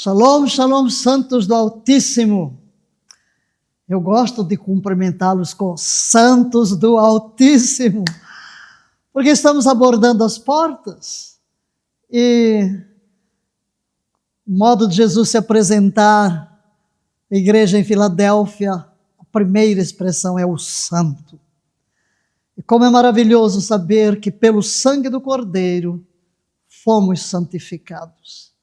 Shalom, shalom, santos do Altíssimo. Eu gosto de cumprimentá-los com santos do Altíssimo, porque estamos abordando as portas e o modo de Jesus se apresentar à igreja em Filadélfia, a primeira expressão é o santo. E como é maravilhoso saber que pelo sangue do Cordeiro fomos santificados.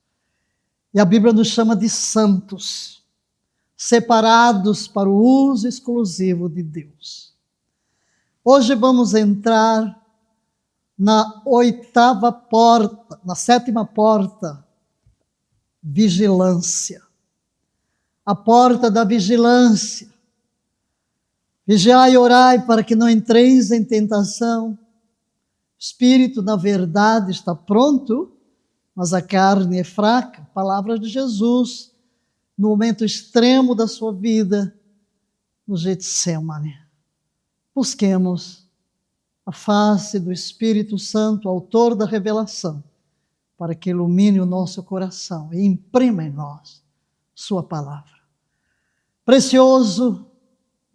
E a Bíblia nos chama de santos, separados para o uso exclusivo de Deus. Hoje vamos entrar na oitava porta, na sétima porta, vigilância. A porta da vigilância. Vigiai e orai para que não entreis em tentação. O espírito, na verdade, está pronto, mas a carne é fraca. Palavras de Jesus, no momento extremo da sua vida, no Getsemane. Busquemos a face do Espírito Santo, autor da revelação, para que ilumine o nosso coração e imprima em nós sua palavra. Precioso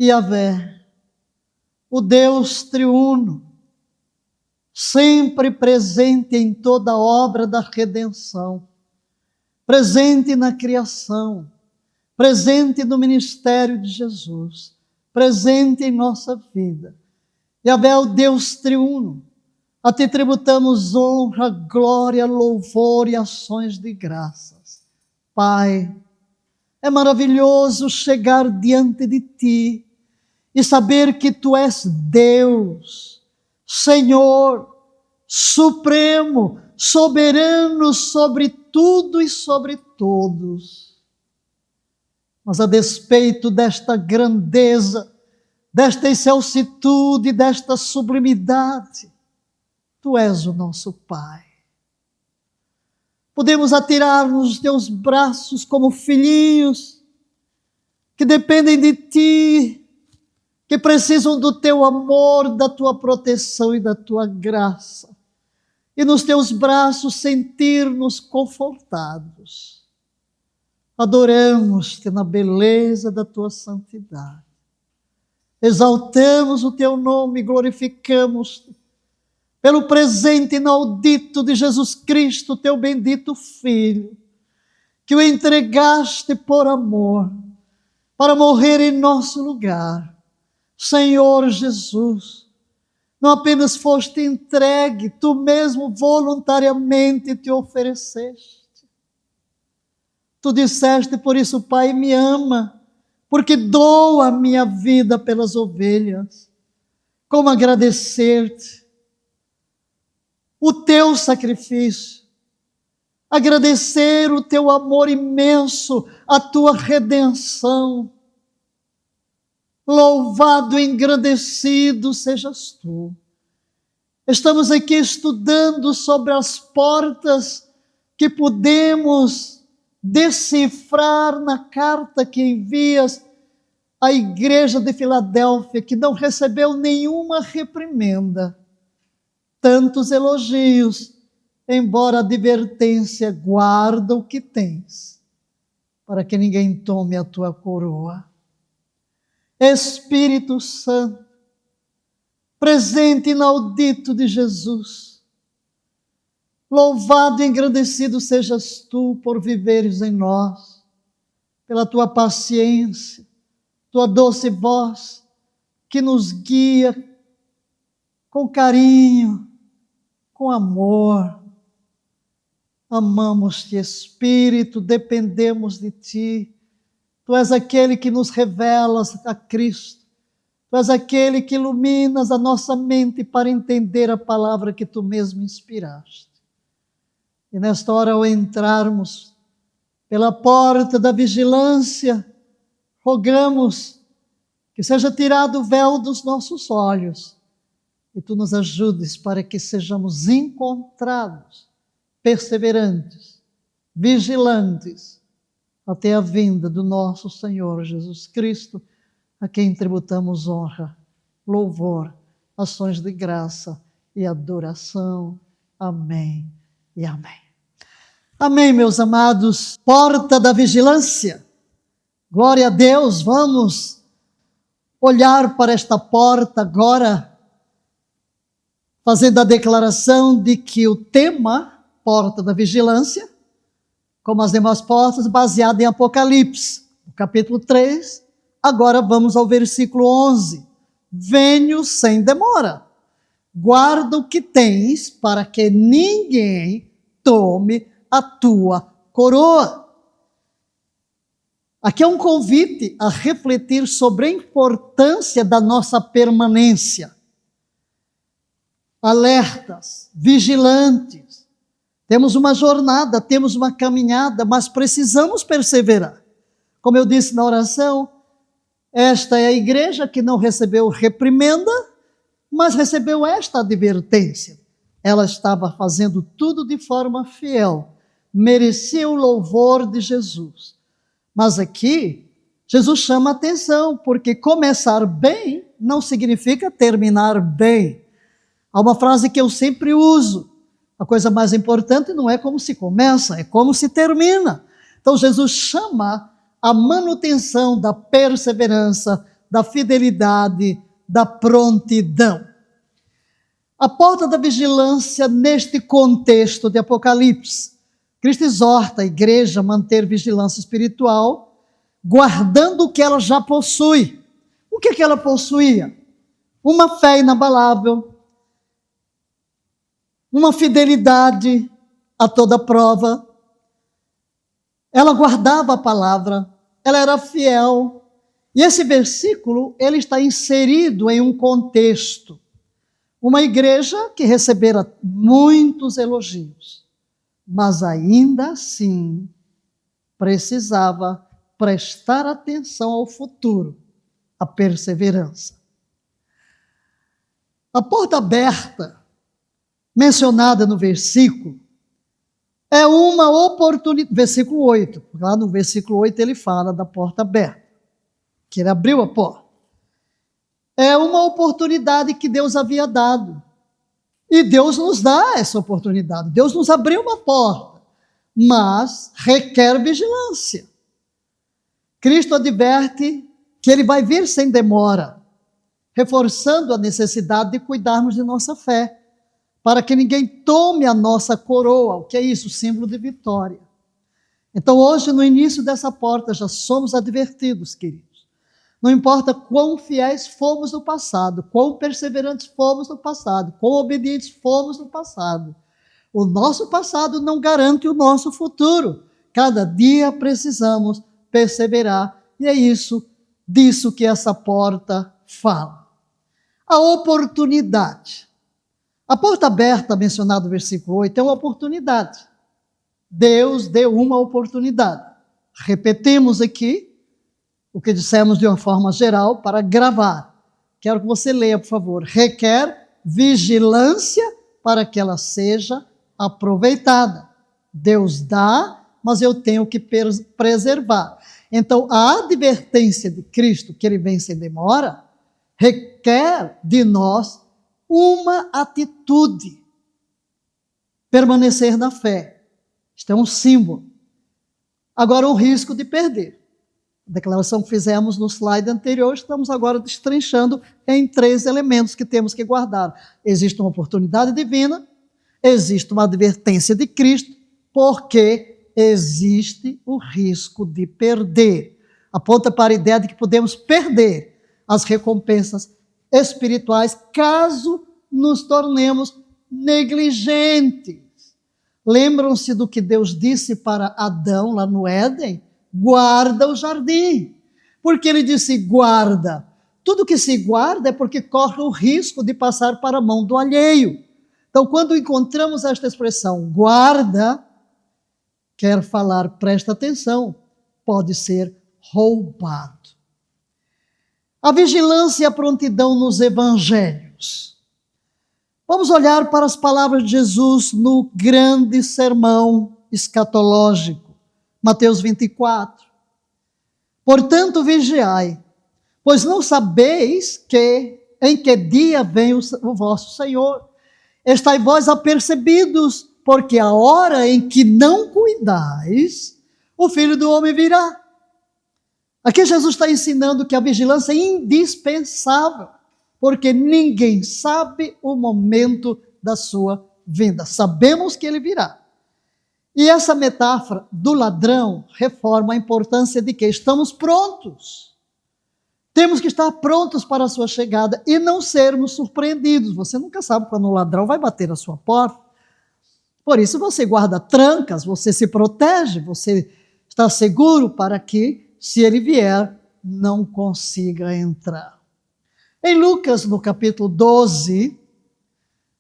Yahvé, o Deus triuno, sempre presente em toda a obra da redenção, presente na criação, presente no ministério de Jesus, presente em nossa vida. Yahvé, o Deus triuno, a ti tributamos honra, glória, louvor e ações de graças. Pai, é maravilhoso chegar diante de ti e saber que tu és Deus, Senhor, supremo, soberano sobre tudo e sobre todos. Mas a despeito desta grandeza, desta excelsitude, desta sublimidade, tu és o nosso Pai. Podemos atirar-nos nos teus braços como filhinhos que dependem de ti, que precisam do teu amor, da tua proteção e da tua graça. E nos teus braços sentir-nos confortados. Adoramos-te na beleza da tua santidade. Exaltamos o teu nome, glorificamos-te pelo presente inaudito de Jesus Cristo, teu bendito Filho, que o entregaste por amor, para morrer em nosso lugar. Senhor Jesus, não apenas foste entregue, tu mesmo voluntariamente te ofereceste. Tu disseste, por isso, Pai, me ama, porque dou a minha vida pelas ovelhas. Como agradecer-te o teu sacrifício, agradecer o teu amor imenso, a tua redenção. Louvado e engrandecido sejas tu. Estamos aqui estudando sobre as portas que podemos decifrar na carta que envias à igreja de Filadélfia, que não recebeu nenhuma reprimenda, tantos elogios, embora a advertência: guarda o que tens, para que ninguém tome a tua coroa. Espírito Santo, presente inaudito de Jesus, louvado e engrandecido sejas tu por viveres em nós, pela tua paciência, tua doce voz, que nos guia com carinho, com amor. Amamos-te, Espírito, dependemos de ti. Tu és aquele que nos revelas a Cristo. Tu és aquele que iluminas a nossa mente para entender a palavra que tu mesmo inspiraste. E nesta hora, ao entrarmos pela porta da vigilância, rogamos que seja tirado o véu dos nossos olhos e tu nos ajudes para que sejamos encontrados, perseverantes, vigilantes, até a vinda do nosso Senhor Jesus Cristo, a quem tributamos honra, louvor, ações de graça e adoração. Amém e amém. Amém, meus amados. Porta da vigilância. Glória a Deus. Vamos olhar para esta porta agora, fazendo a declaração de que o tema, porta da vigilância, como as demais portas, baseado em Apocalipse, capítulo 3. Agora vamos ao versículo 11. Venho sem demora. Guarda o que tens, para que ninguém tome a tua coroa. Aqui é um convite a refletir sobre a importância da nossa permanência. Alertas, vigilantes. Temos uma jornada, temos uma caminhada, mas precisamos perseverar. Como eu disse na oração, esta é a igreja que não recebeu reprimenda, mas recebeu esta advertência. Ela estava fazendo tudo de forma fiel, merecia o louvor de Jesus. Mas aqui, Jesus chama a atenção, porque começar bem não significa terminar bem. Há uma frase que eu sempre uso: a coisa mais importante não é como se começa, é como se termina. Então Jesus chama a manutenção da perseverança, da fidelidade, da prontidão. A porta da vigilância neste contexto de Apocalipse. Cristo exorta a igreja a manter vigilância espiritual, guardando o que ela já possui. O que ela possuía? Uma fé inabalável, uma fidelidade a toda prova. Ela guardava a palavra, ela era fiel. E esse versículo, ele está inserido em um contexto. Uma igreja que recebera muitos elogios, mas ainda assim precisava prestar atenção ao futuro, à perseverança. A porta aberta, mencionada no versículo, é uma oportunidade, versículo 8, lá no versículo 8 ele fala da porta aberta, que ele abriu a porta. É uma oportunidade que Deus havia dado. E Deus nos dá essa oportunidade. Deus nos abriu uma porta, mas requer vigilância. Cristo adverte que ele vai vir sem demora, reforçando a necessidade de cuidarmos de nossa fé, para que ninguém tome a nossa coroa. O que é isso? Símbolo de vitória. Então hoje, no início dessa porta, já somos advertidos, queridos. Não importa quão fiéis fomos no passado, quão perseverantes fomos no passado, quão obedientes fomos no passado. O nosso passado não garante o nosso futuro. Cada dia precisamos perseverar. E é disso que essa porta fala. A oportunidade. A porta aberta, mencionada no versículo 8, é uma oportunidade. Deus deu uma oportunidade. Repetimos aqui o que dissemos de uma forma geral para gravar. Quero que você leia, por favor. Requer vigilância para que ela seja aproveitada. Deus dá, mas eu tenho que preservar. Então, a advertência de Cristo, que ele vem sem demora, requer de nós uma atitude. Permanecer na fé. Isto é um símbolo. Agora, o risco de perder. A declaração que fizemos no slide anterior, estamos agora destrinchando em 3 elementos que temos que guardar. Existe uma oportunidade divina, existe uma advertência de Cristo, porque existe o risco de perder. Aponta para a ideia de que podemos perder as recompensas espirituais caso nos tornemos negligentes. Lembram-se do que Deus disse para Adão lá no Éden? Guarda o jardim. Porque ele disse guarda. Tudo que se guarda é porque corre o risco de passar para a mão do alheio. Então, quando encontramos esta expressão guarda, quer falar, presta atenção, pode ser roubado. A vigilância e a prontidão nos evangelhos. Vamos olhar para as palavras de Jesus no grande sermão escatológico. Mateus 24. Portanto, vigiai, pois não sabeis em que dia vem o vosso Senhor. Estai vós apercebidos, porque a hora em que não cuidais, o Filho do Homem virá. Aqui Jesus está ensinando que a vigilância é indispensável, porque ninguém sabe o momento da sua vinda. Sabemos que ele virá. E essa metáfora do ladrão reforma a importância de que estamos prontos. Temos que estar prontos para a sua chegada e não sermos surpreendidos. Você nunca sabe quando o ladrão vai bater a sua porta. Por isso você guarda trancas, você se protege, você está seguro para que, se ele vier, não consiga entrar. Em Lucas, no capítulo 12,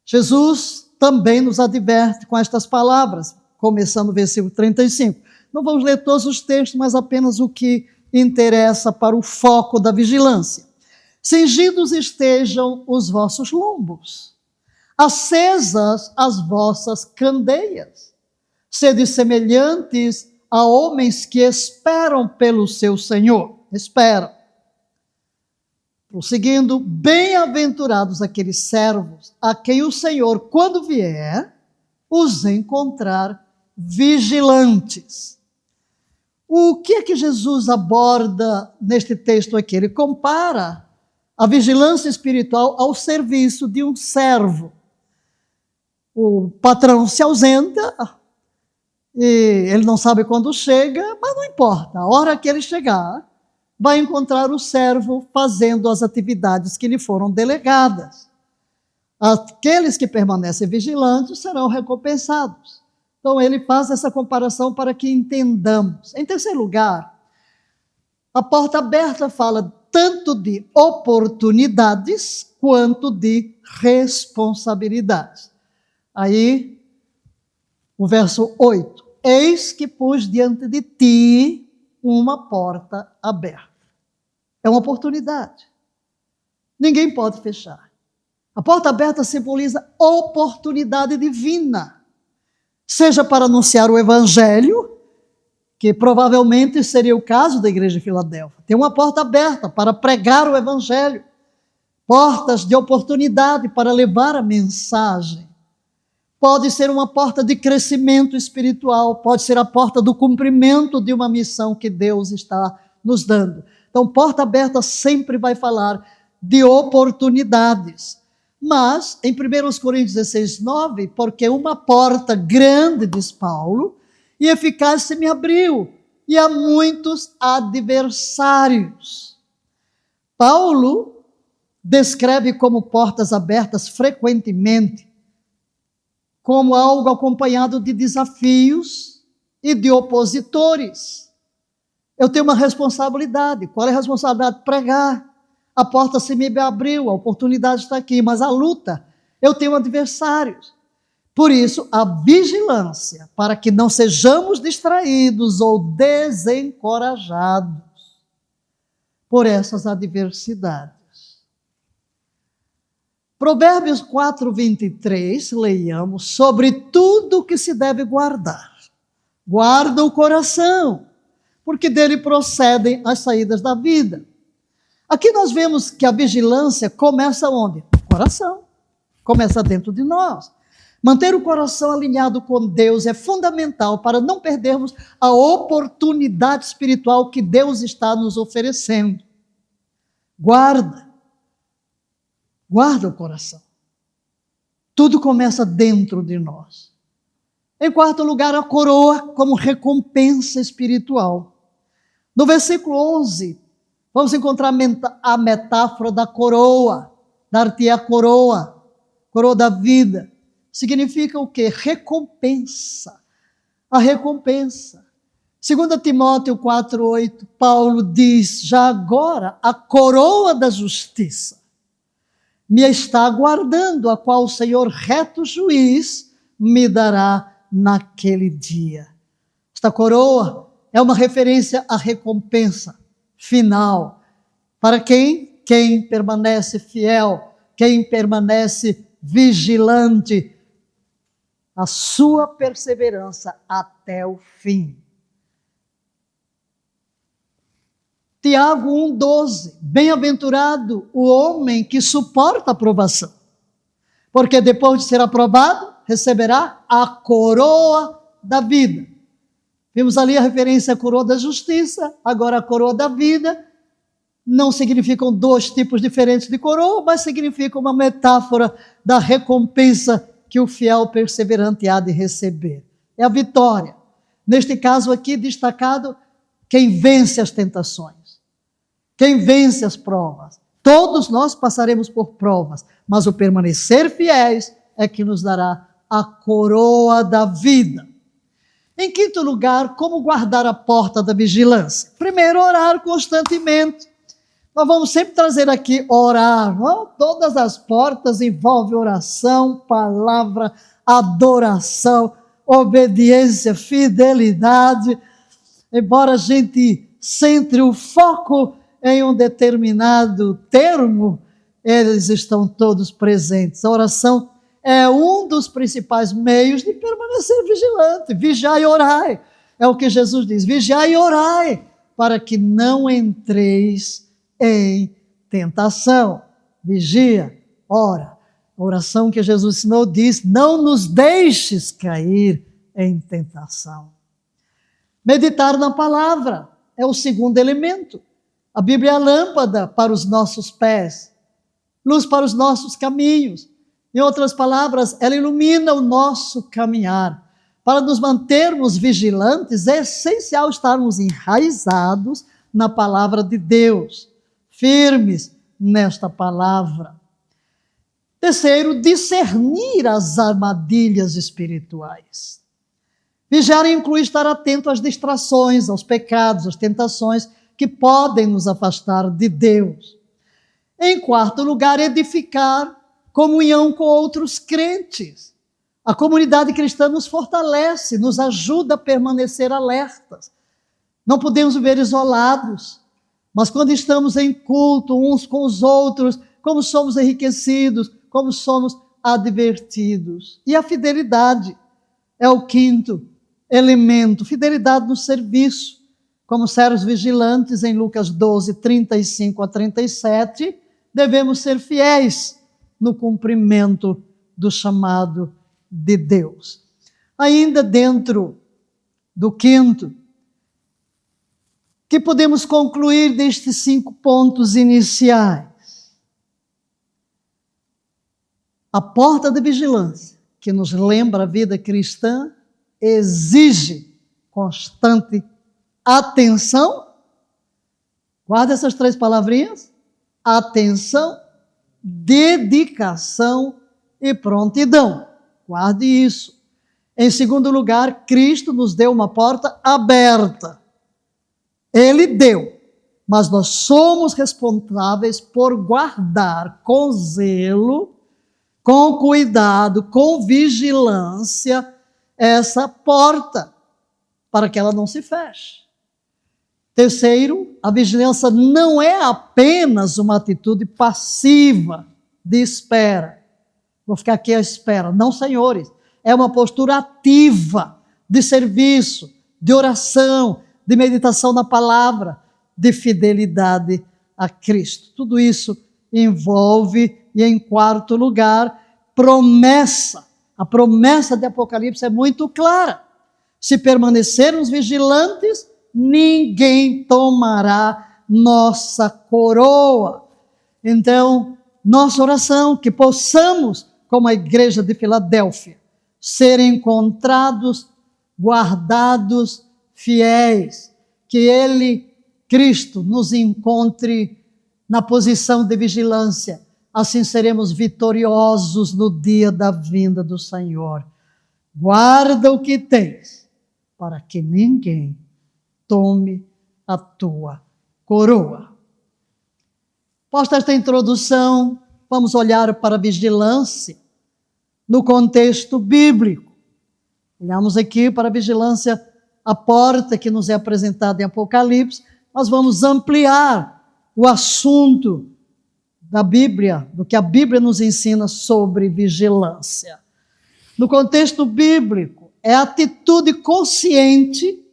Jesus também nos adverte com estas palavras, começando o versículo 35. Não vamos ler todos os textos, mas apenas o que interessa para o foco da vigilância. Cingidos estejam os vossos lombos, acesas as vossas candeias, sede semelhantes a homens que esperam pelo seu Senhor. Esperam. Prosseguindo, bem-aventurados aqueles servos a quem o Senhor, quando vier, os encontrar vigilantes. O que é que Jesus aborda neste texto aqui? Ele compara a vigilância espiritual ao serviço de um servo. O patrão se ausenta e ele não sabe quando chega, mas não importa. A hora que ele chegar, vai encontrar o servo fazendo as atividades que lhe foram delegadas. Aqueles que permanecem vigilantes serão recompensados. Então, ele faz essa comparação para que entendamos. Em terceiro lugar, a porta aberta fala tanto de oportunidades quanto de responsabilidades. Aí, o verso 8. Eis que pus diante de ti uma porta aberta. É uma oportunidade. Ninguém pode fechar. A porta aberta simboliza oportunidade divina. Seja para anunciar o evangelho, que provavelmente seria o caso da igreja de Filadélfia. Tem uma porta aberta para pregar o evangelho. Portas de oportunidade para levar a mensagem. Pode ser uma porta de crescimento espiritual, pode ser a porta do cumprimento de uma missão que Deus está nos dando. Então, porta aberta sempre vai falar de oportunidades. Mas, em 1 Coríntios 16, 9, porque uma porta grande, diz Paulo, e eficaz se me abriu, e há muitos adversários. Paulo descreve como portas abertas frequentemente, como algo acompanhado de desafios e de opositores. Eu tenho uma responsabilidade. Qual é a responsabilidade? Pregar. A porta se me abriu, a oportunidade está aqui, mas a luta, eu tenho adversários. Por isso, a vigilância, para que não sejamos distraídos ou desencorajados por essas adversidades. Provérbios 4, 23, leiamos, sobre tudo que se deve guardar. Guarda o coração, porque dele procedem as saídas da vida. Aqui nós vemos que a vigilância começa onde? No coração. Começa dentro de nós. Manter o coração alinhado com Deus é fundamental para não perdermos a oportunidade espiritual que Deus está nos oferecendo. Guarda o coração. Tudo começa dentro de nós. Em quarto lugar, a coroa como recompensa espiritual. No versículo 11, vamos encontrar a metáfora da coroa, dar-te a coroa da vida. Significa o quê? Recompensa. A recompensa. 2 Timóteo 4,8, Paulo diz, já agora a coroa da justiça me está aguardando, a qual o Senhor reto juiz me dará naquele dia. Esta coroa é uma referência à recompensa final. Para quem permanece fiel, quem permanece vigilante, a sua perseverança até o fim. Tiago 1,12, bem-aventurado o homem que suporta a provação, porque depois de ser aprovado, receberá a coroa da vida. Vimos ali a referência à coroa da justiça, agora a coroa da vida. Não significam dois tipos diferentes de coroa, mas significam uma metáfora da recompensa que o fiel perseverante há de receber. É a vitória. Neste caso aqui, destacado, quem vence as tentações, quem vence as provas. Todos nós passaremos por provas, mas o permanecer fiéis é que nos dará a coroa da vida. Em quinto lugar, como guardar a porta da vigilância? Primeiro, orar constantemente. Nós vamos sempre trazer aqui orar. Não? Todas as portas envolvem oração, palavra, adoração, obediência, fidelidade. Embora a gente centre o foco em um determinado termo, eles estão todos presentes. A oração é um dos principais meios de permanecer vigilante. Vigiai e orai. É o que Jesus diz. Vigiai e orai, para que não entreis em tentação. Vigia, ora. A oração que Jesus ensinou diz: não nos deixes cair em tentação. Meditar na palavra é o segundo elemento. A Bíblia é a lâmpada para os nossos pés, luz para os nossos caminhos. Em outras palavras, ela ilumina o nosso caminhar. Para nos mantermos vigilantes, é essencial estarmos enraizados na palavra de Deus, firmes nesta palavra. Terceiro, discernir as armadilhas espirituais. Vigiar inclui estar atento às distrações, aos pecados, às tentações que podem nos afastar de Deus. Em quarto lugar, edificar comunhão com outros crentes. A comunidade cristã nos fortalece, nos ajuda a permanecer alertas. Não podemos viver isolados, mas quando estamos em culto uns com os outros, como somos enriquecidos, como somos advertidos. E a fidelidade é o quinto elemento, fidelidade no serviço. Como servos vigilantes, em Lucas 12, 35 a 37, devemos ser fiéis no cumprimento do chamado de Deus. Ainda dentro do quinto, que podemos concluir destes 5 pontos iniciais? A porta de vigilância, que nos lembra a vida cristã, exige constante atenção. Guarda essas 3 palavrinhas: atenção, dedicação e prontidão. Guarde isso. Em segundo lugar, Cristo nos deu uma porta aberta. Ele deu, mas nós somos responsáveis por guardar com zelo, com cuidado, com vigilância essa porta, para que ela não se feche. Terceiro, a vigilância não é apenas uma atitude passiva de espera. Vou ficar aqui à espera. Não, senhores. É uma postura ativa de serviço, de oração, de meditação na palavra, de fidelidade a Cristo. Tudo isso envolve, e em quarto lugar, promessa. A promessa de Apocalipse é muito clara. Se permanecermos vigilantes, ninguém tomará nossa coroa. Então, nossa oração, que possamos, como a igreja de Filadélfia, ser encontrados, guardados, fiéis, que Ele, Cristo, nos encontre na posição de vigilância. Assim seremos vitoriosos no dia da vinda do Senhor. Guarda o que tens, para que ninguém tome a tua coroa. Posta esta introdução, vamos olhar para a vigilância no contexto bíblico. Olhamos aqui para a vigilância, a porta que nos é apresentada em Apocalipse. Nós vamos ampliar o assunto da Bíblia, do que a Bíblia nos ensina sobre vigilância. No contexto bíblico, é atitude consciente.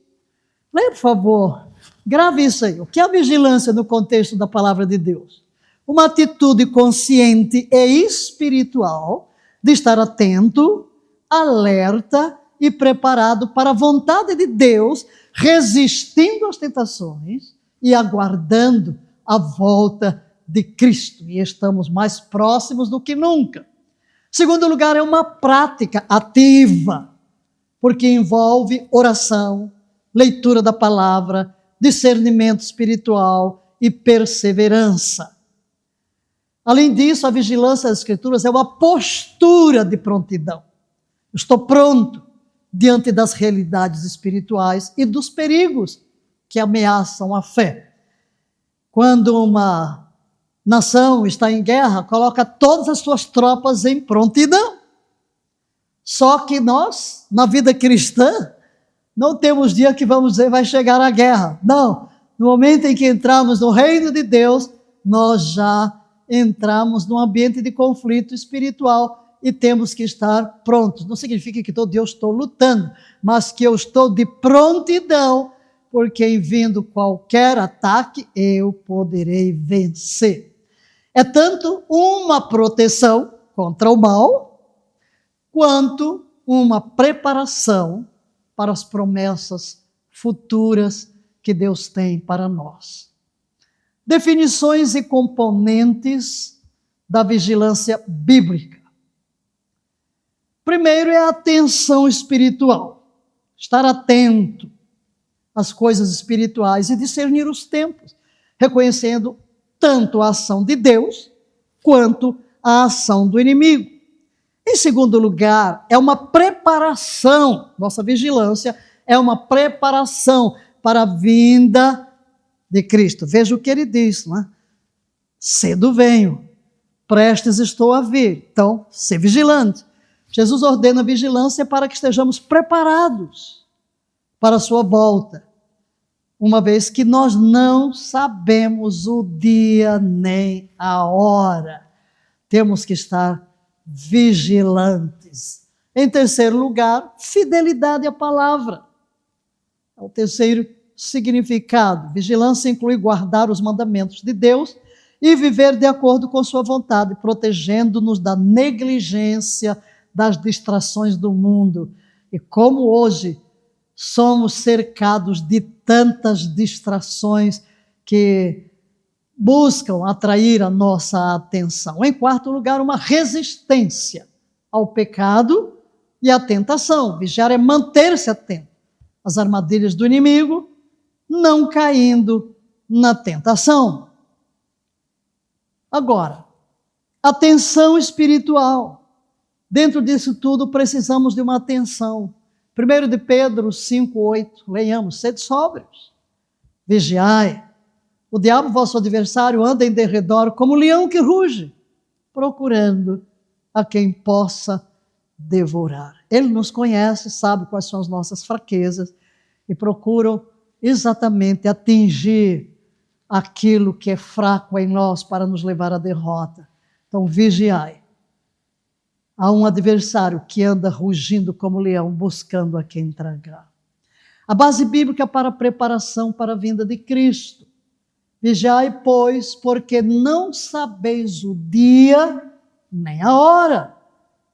Leia, por favor, grave isso aí. O que é a vigilância no contexto da palavra de Deus? Uma atitude consciente e espiritual de estar atento, alerta e preparado para a vontade de Deus, resistindo às tentações e aguardando a volta de Cristo. E estamos mais próximos do que nunca. Segundo lugar, é uma prática ativa, porque envolve oração, leitura da palavra, discernimento espiritual e perseverança. Além disso, a vigilância das Escrituras é uma postura de prontidão. Estou pronto diante das realidades espirituais e dos perigos que ameaçam a fé. Quando uma nação está em guerra, coloca todas as suas tropas em prontidão. Só que nós, na vida cristã, não temos dia que vamos dizer vai chegar a guerra. Não, no momento em que entramos no reino de Deus, nós já entramos num ambiente de conflito espiritual e temos que estar prontos. Não significa que todo dia eu estou lutando, mas que eu estou de prontidão, porque em vindo qualquer ataque, eu poderei vencer. É tanto uma proteção contra o mal, quanto uma preparação para as promessas futuras que Deus tem para nós. Definições e componentes da vigilância bíblica. Primeiro é a atenção espiritual. Estar atento às coisas espirituais e discernir os tempos, reconhecendo tanto a ação de Deus quanto a ação do inimigo. Em segundo lugar, é uma preparação, nossa vigilância é uma preparação para a vinda de Cristo. Veja o que ele diz, não é? Cedo venho, prestes estou a vir. Então, ser vigilante. Jesus ordena a vigilância para que estejamos preparados para a sua volta, uma vez que nós não sabemos o dia nem a hora. Temos que estar vigilantes. Em terceiro lugar, fidelidade à palavra. É o terceiro significado. Vigilância inclui guardar os mandamentos de Deus e viver de acordo com sua vontade, protegendo-nos da negligência, das distrações do mundo. E como hoje somos cercados de tantas distrações que buscam atrair a nossa atenção. Em quarto lugar, uma resistência ao pecado e à tentação. Vigiar é manter-se atento às armadilhas do inimigo, não caindo na tentação. Agora, atenção espiritual. Dentro disso tudo, precisamos de uma atenção. 1 de Pedro 5,8, leiamos, sede sóbrios, vigiai. O diabo, vosso adversário, anda em derredor como leão que ruge, procurando a quem possa devorar. Ele nos conhece, sabe quais são as nossas fraquezas e procura exatamente atingir aquilo que é fraco em nós para nos levar à derrota. Então, vigiai. Há um adversário que anda rugindo como leão, buscando a quem tragar. A base bíblica para a preparação para a vinda de Cristo. Vigiai, pois, porque não sabeis o dia nem a hora.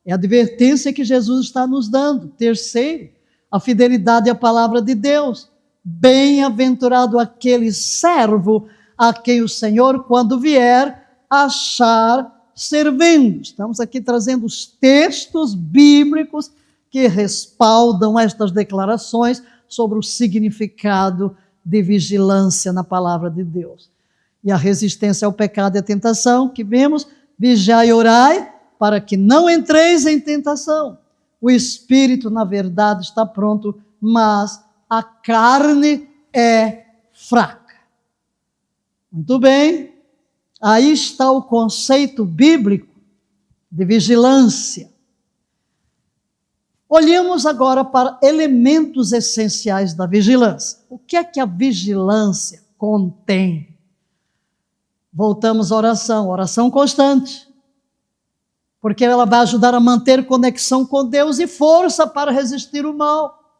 É a advertência que Jesus está nos dando. Terceiro, a fidelidade à palavra de Deus. Bem-aventurado aquele servo a quem o Senhor, quando vier, achar servindo. Estamos aqui trazendo os textos bíblicos que respaldam estas declarações sobre o significado de vigilância na palavra de Deus. E a resistência ao pecado e à tentação, que vemos, vigiai e orai, para que não entreis em tentação. O espírito, na verdade, está pronto, mas a carne é fraca. Muito bem. Aí está o conceito bíblico de vigilância. Olhemos agora para elementos essenciais da vigilância. O que é que a vigilância contém? Voltamos à oração constante, porque ela vai ajudar a manter conexão com Deus e força para resistir o mal.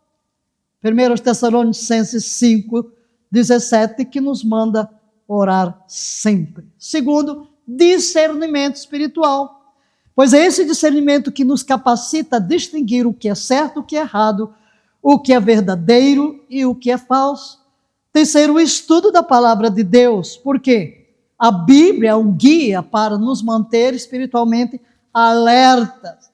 1 Tessalonicenses 5:17, que nos manda orar sempre. Segundo, discernimento espiritual. Pois é esse discernimento que nos capacita a distinguir o que é certo, o que é errado, o que é verdadeiro e o que é falso. Terceiro, o estudo da palavra de Deus. Por quê? A Bíblia é um guia para nos manter espiritualmente alertas.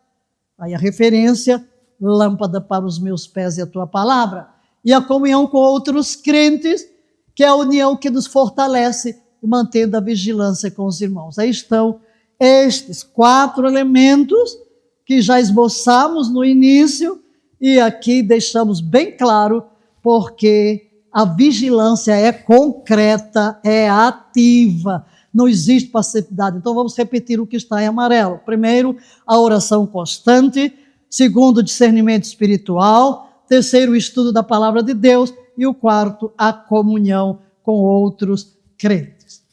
Aí a referência, lâmpada para os meus pés e a tua palavra. E a comunhão com outros crentes, que é a união que nos fortalece, mantendo a vigilância com os irmãos. Aí estão estes 4 elementos que já esboçamos no início e aqui deixamos bem claro porque a vigilância é concreta, é ativa, não existe passividade. Então vamos repetir o que está em amarelo. Primeiro, a oração constante. Segundo, o discernimento espiritual. Terceiro, o estudo da palavra de Deus. E o quarto, a comunhão com outros crentes.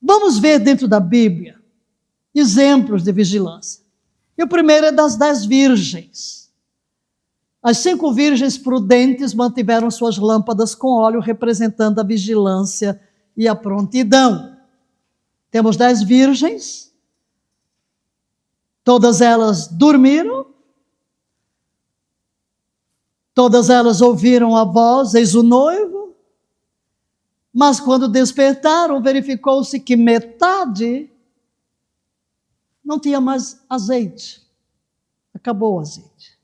Vamos ver dentro da Bíblia exemplos de vigilância. E o primeiro é das 10 virgens. As 5 virgens prudentes mantiveram suas lâmpadas com óleo, representando a vigilância e a prontidão. Temos 10 virgens, todas elas dormiram, todas elas ouviram a voz, eis o noivo, mas quando despertaram, verificou-se que metade não tinha mais azeite. Acabou o azeite.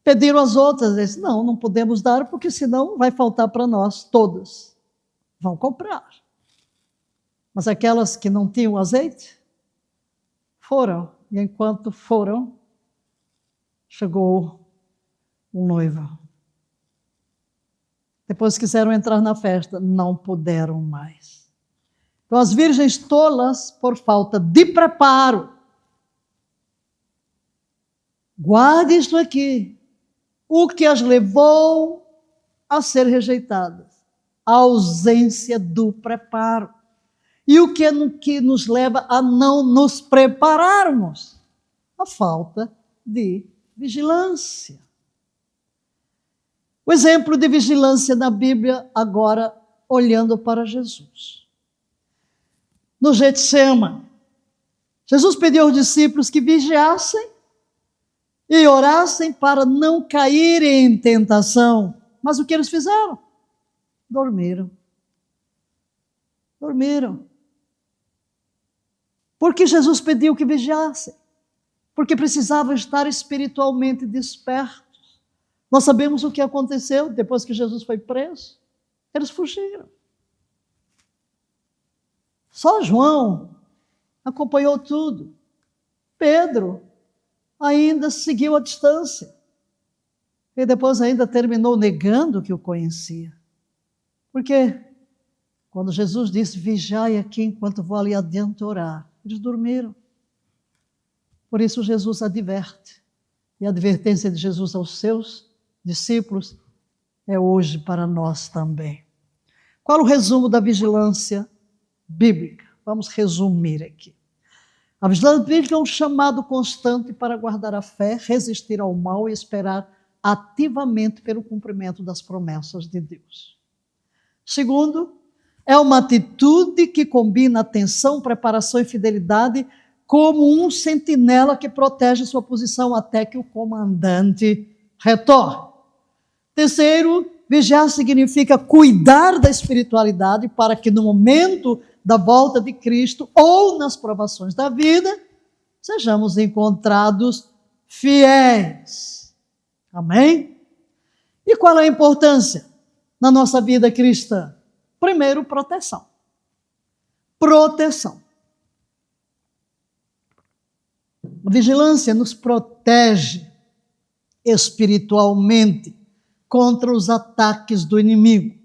Pediram às outras, disseram, não podemos dar, porque senão vai faltar para nós, todas. Vão comprar. Mas aquelas que não tinham azeite, foram. E enquanto foram, chegou o noivo. Depois quiseram entrar na festa, não puderam mais. Então, as virgens tolas, por falta de preparo, guarde isto aqui, o que as levou a ser rejeitadas, a ausência do preparo. E o que é que nos leva a não nos prepararmos? A falta de vigilância. O exemplo de vigilância na Bíblia, agora olhando para Jesus. No Getsêmani, Jesus pediu aos discípulos que vigiassem e orassem para não caírem em tentação. Mas o que eles fizeram? Dormiram. Dormiram. Porque Jesus pediu que vigiassem? Porque precisavam estar espiritualmente despertos. Nós sabemos o que aconteceu depois que Jesus foi preso. Eles fugiram. Só João acompanhou tudo. Pedro ainda seguiu a distância. E depois ainda terminou negando que o conhecia. Por quê? Quando Jesus disse, vigiai aqui enquanto vou ali adiante orar, eles dormiram. Por isso Jesus adverte. E a advertência de Jesus aos seus discípulos é hoje para nós também. Qual o resumo da vigilância bíblica? Vamos resumir aqui. A vigilância bíblica é um chamado constante para guardar a fé, resistir ao mal e esperar ativamente pelo cumprimento das promessas de Deus. Segundo, é uma atitude que combina atenção, preparação e fidelidade como um sentinela que protege sua posição até que o comandante retorne. Terceiro, vigiar significa cuidar da espiritualidade para que no momento da volta de Cristo ou nas provações da vida, sejamos encontrados fiéis. Amém? E qual é a importância na nossa vida cristã? Primeiro, proteção. Proteção. A vigilância nos protege espiritualmente contra os ataques do inimigo.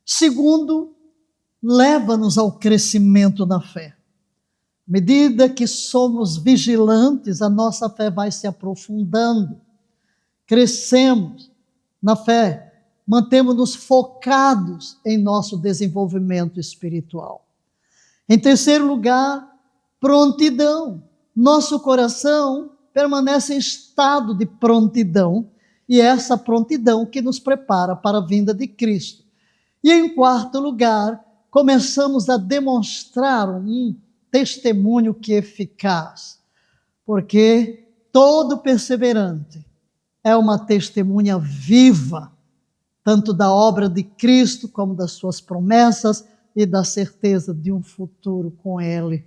Segundo, leva-nos ao crescimento na fé. À medida que somos vigilantes, a nossa fé vai se aprofundando. Crescemos na fé, mantemos-nos focados em nosso desenvolvimento espiritual. Em terceiro lugar, prontidão. Nosso coração permanece em estado de prontidão, e é essa prontidão que nos prepara para a vinda de Cristo. E em quarto lugar, começamos a demonstrar um testemunho que é eficaz, porque todo perseverante é uma testemunha viva, tanto da obra de Cristo como das suas promessas e da certeza de um futuro com Ele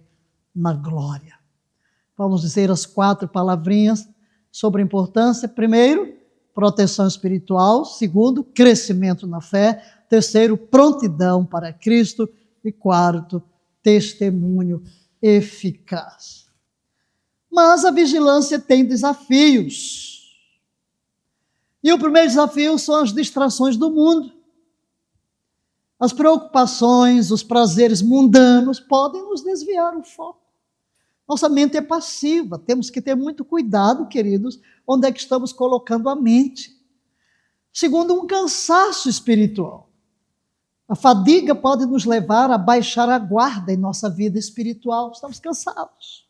na glória. Vamos dizer as 4 palavrinhas sobre a importância. Primeiro, proteção espiritual. Segundo, crescimento na fé. Terceiro, prontidão para Cristo. E quarto, testemunho eficaz. Mas a vigilância tem desafios. E o primeiro desafio são as distrações do mundo. As preocupações, os prazeres mundanos podem nos desviar o foco. Nossa mente é passiva, temos que ter muito cuidado, queridos, onde é que estamos colocando a mente. Segundo, um cansaço espiritual. A fadiga pode nos levar a baixar a guarda em nossa vida espiritual. Estamos cansados.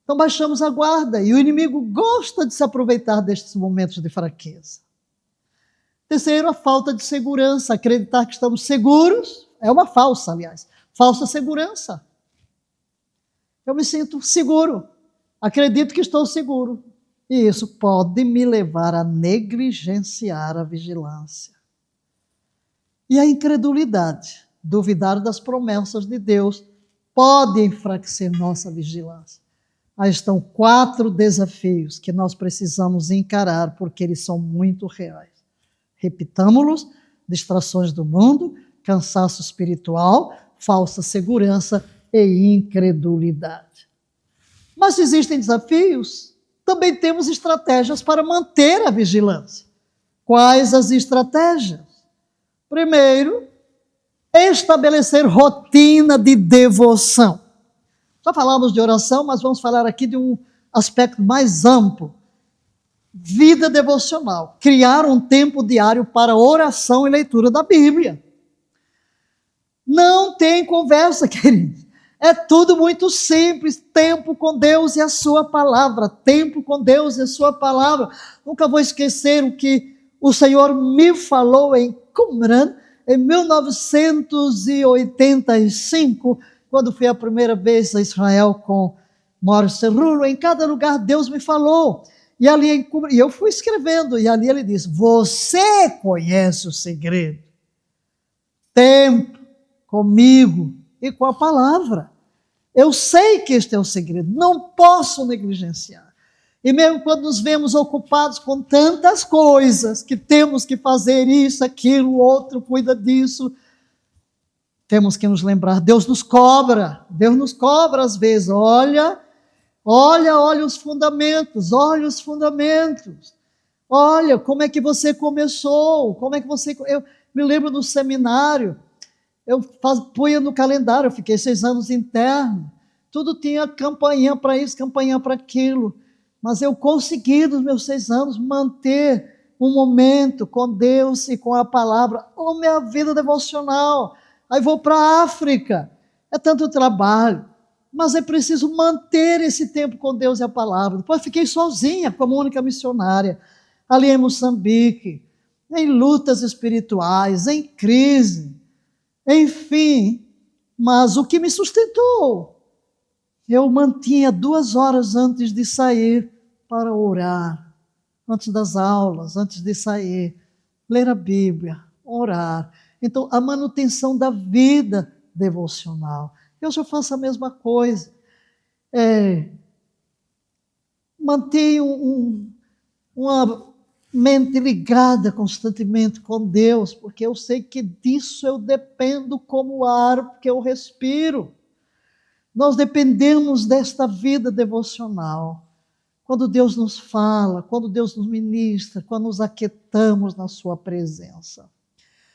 Então baixamos a guarda e o inimigo gosta de se aproveitar destes momentos de fraqueza. Terceiro, a falta de segurança. Acreditar que estamos seguros é uma falsa, aliás, falsa segurança. Eu me sinto seguro, acredito que estou seguro. E isso pode me levar a negligenciar a vigilância. E a incredulidade, duvidar das promessas de Deus, pode enfraquecer nossa vigilância. Aí estão 4 desafios que nós precisamos encarar, porque eles são muito reais. Repitamos-los: distrações do mundo, cansaço espiritual, falsa segurança e incredulidade. Mas se existem desafios, também temos estratégias para manter a vigilância. Quais as estratégias? Primeiro, estabelecer rotina de devoção. Já falamos de oração, mas vamos falar aqui de um aspecto mais amplo. Vida devocional. Criar um tempo diário para oração e leitura da Bíblia. Não tem conversa, queridos. É tudo muito simples. Tempo com Deus e a sua palavra. Tempo com Deus e a sua palavra. Nunca vou esquecer o que o Senhor me falou em Qumran, em 1985, quando fui a primeira vez a Israel com Maurice Cerullo. Em cada lugar Deus me falou. E ali e eu fui escrevendo, e ali ele disse: você conhece o segredo. Tempo comigo e com a palavra. Eu sei que este é o segredo, não posso negligenciar. E mesmo quando nos vemos ocupados com tantas coisas, que temos que fazer isso, aquilo, o outro, cuida disso, temos que nos lembrar, Deus nos cobra às vezes, olha os fundamentos, olha como é que você começou, eu me lembro no seminário, eu punha no calendário, eu fiquei 6 anos interno, tudo tinha campanha para isso, campanha para aquilo, mas eu consegui nos meus 6 anos manter um momento com Deus e com a palavra, minha vida devocional. Aí vou para a África, é tanto trabalho, mas é preciso manter esse tempo com Deus e a palavra. Depois fiquei sozinha como única missionária, ali em Moçambique, em lutas espirituais, em crise, enfim, mas o que me sustentou? Eu mantinha 2 horas antes de sair para orar, antes das aulas, antes de sair, ler a Bíblia, orar. Então, a manutenção da vida devocional. Eu já faço a mesma coisa. Mantenho uma mente ligada constantemente com Deus, porque eu sei que disso eu dependo como o ar que eu respiro. Nós dependemos desta vida devocional. Quando Deus nos fala, quando Deus nos ministra, quando nos aquietamos na sua presença.